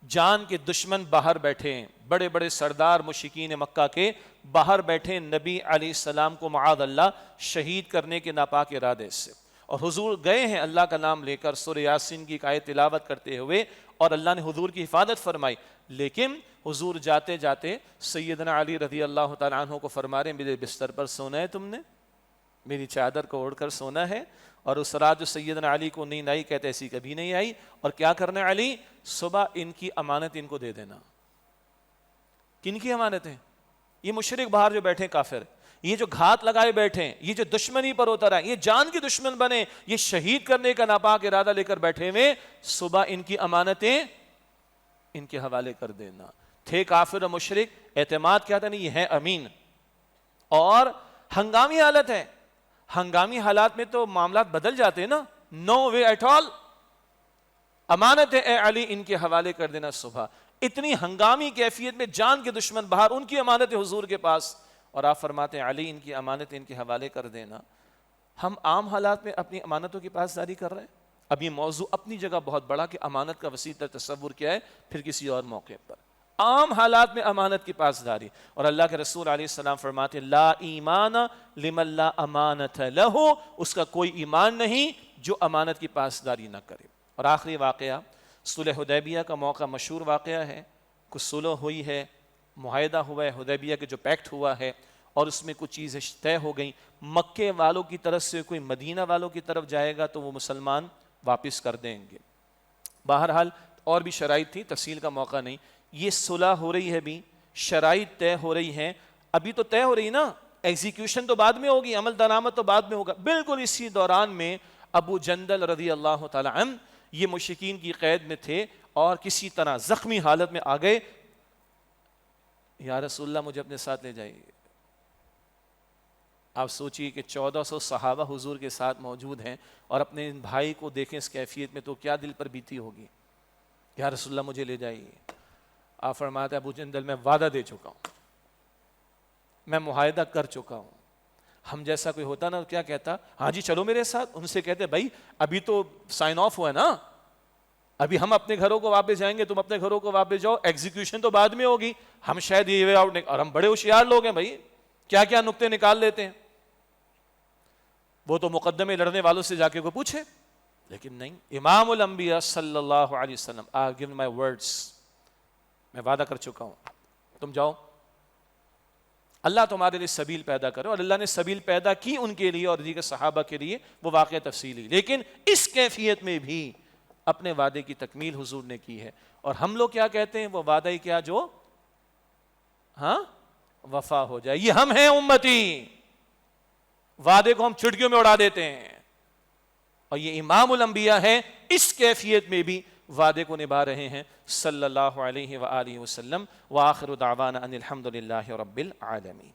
A: جان کے دشمن باہر بیٹھے ہیں, بڑے بڑے سردار مشرکین مکہ کے باہر بیٹھے, نبی علیہ السلام کو معاذ اللہ شہید کرنے کے ناپاک ارادے سے. اور حضور گئے ہیں اللہ کا نام لے کر سورہ یاسین کی آیت تلاوت کرتے ہوئے, اور اللہ نے حضور کی حفاظت فرمائی. لیکن حضور جاتے جاتے سیدنا علی رضی اللہ تعالیٰ عنہ کو فرما رہے ہیں, میرے بستر پر سونا ہے تم نے, میری چادر کو اوڑھ کر سونا ہے. اور اس رات جو سیدنا علی کو نیند آئی, کہتے ایسی کبھی نہیں آئی. اور کیا کرنا ہے علی, صبح ان کی امانت ان کو دے دینا. کن کی امانت ہے؟ یہ مشرک باہر جو بیٹھے کافر, یہ جو گھات لگائے بیٹھے ہیں، یہ جو دشمنی پر اتر آئے، یہ جان کی دشمن بنے، یہ شہید کرنے کا ناپاک ارادہ لے کر بیٹھے ہوئے، صبح ان کی امانتیں ان کے حوالے کر دینا۔ تھے کافر و مشرک، اعتماد کیا تھا؟ نہیں، یہ ہے امین، اور ہنگامی حالت ہے۔ ہنگامی حالات میں تو معاملات بدل جاتے ہیں نا، نو وے ایٹ آل، امانت اے علی ان کے حوالے کر دینا صبح۔ اتنی ہنگامی کیفیت میں جان کے دشمن باہر، ان کی امانت حضور کے پاس، اور آپ فرماتے ہیں علی ان کی امانت ان کے حوالے کر دینا۔ ہم عام حالات میں اپنی امانتوں کی پاسداری کر رہے ہیں؟ اب یہ موضوع اپنی جگہ بہت بڑا کہ امانت کا وسیع تر تصور کیا ہے، پھر کسی اور موقع پر۔ عام حالات میں امانت کی پاسداری، اور اللہ کے رسول علیہ السلام فرماتے لا ایمان لمن لا امانت لہ، اس کا کوئی ایمان نہیں جو امانت کی پاسداری نہ کرے۔ اور آخری واقعہ صلح حدیبیہ کا موقع، مشہور واقعہ ہے۔ کچھ صلح ہوئی ہے، معاہدہ ہوا ہے حدیبیہ کے جو پیکٹ ہوا ہے، اور اس میں کچھ چیزیں طے ہو گئیں۔ مکے والوں کی طرف سے کوئی مدینہ والوں کی طرف جائے گا تو وہ مسلمان واپس کر دیں گے۔ بہرحال اور بھی شرائط تھی، تفصیل کا موقع نہیں۔ یہ صلح ہو رہی ہے، بھی شرائط طے ہو رہی ہیں، ابھی تو طے ہو رہی نا، ایگزیکیوشن تو بعد میں ہوگی، عمل درآمد تو بعد میں ہوگا۔ بالکل اسی دوران میں ابو جندل رضی اللہ تعالی عنہ یہ مشرکین کی قید میں تھے، اور کسی طرح زخمی حالت میں آ گئے، یا رسول اللہ مجھے اپنے ساتھ لے جائیے۔ آپ سوچئے کہ 1400 صحابہ حضور کے ساتھ موجود ہیں، اور اپنے بھائی کو دیکھیں اس کیفیت میں، تو کیا دل پر بیتی ہوگی؟ یا رسول اللہ مجھے لے جائیے۔ آپ فرماتے ابو جندل میں وعدہ دے چکا ہوں، میں معاہدہ کر چکا ہوں۔ ہم جیسا کوئی ہوتا نا کیا کہتا؟ ہاں جی چلو میرے ساتھ۔ ان سے کہتے بھائی ابھی تو سائن آف ہوا ہے نا، ابھی ہم اپنے گھروں کو واپس جائیں گے، تم اپنے گھروں کو واپس جاؤ، ایگزیکیوشن تو بعد میں ہوگی۔ ہم شاید یہ وے آؤٹ، اور ہم بڑے ہوشیار لوگ ہیں بھائی، کیا کیا نقطے نکال لیتے ہیں۔ وہ تو مقدمے لڑنے والوں سے جا کے کو پوچھے، لیکن نہیں، امام الانبیاء صلی اللہ علیہ وسلم I give my words، میں وعدہ کر چکا ہوں، تم جاؤ، اللہ تمہارے لیے سبیل پیدا کرے۔ اور اللہ نے سبیل پیدا کی ان کے لیے اور دیگر صحابہ کے لیے، وہ واقعہ تفصیلی، لیکن اس کیفیت میں بھی اپنے وعدے کی تکمیل حضور نے کی ہے۔ اور ہم لوگ کیا کہتے ہیں؟ وہ وعدہ ہی کیا جو وفا ہو جائے۔ یہ ہم ہیں امتی، وعدے کو ہم چٹکیوں میں اڑا دیتے ہیں، اور یہ امام الانبیاء ہیں، اس کیفیت میں بھی وعدے کو نبھا رہے ہیں صلی اللہ علیہ وآلہ وسلم۔ وآخر دعوانا ان الحمد للہ رب العالمین۔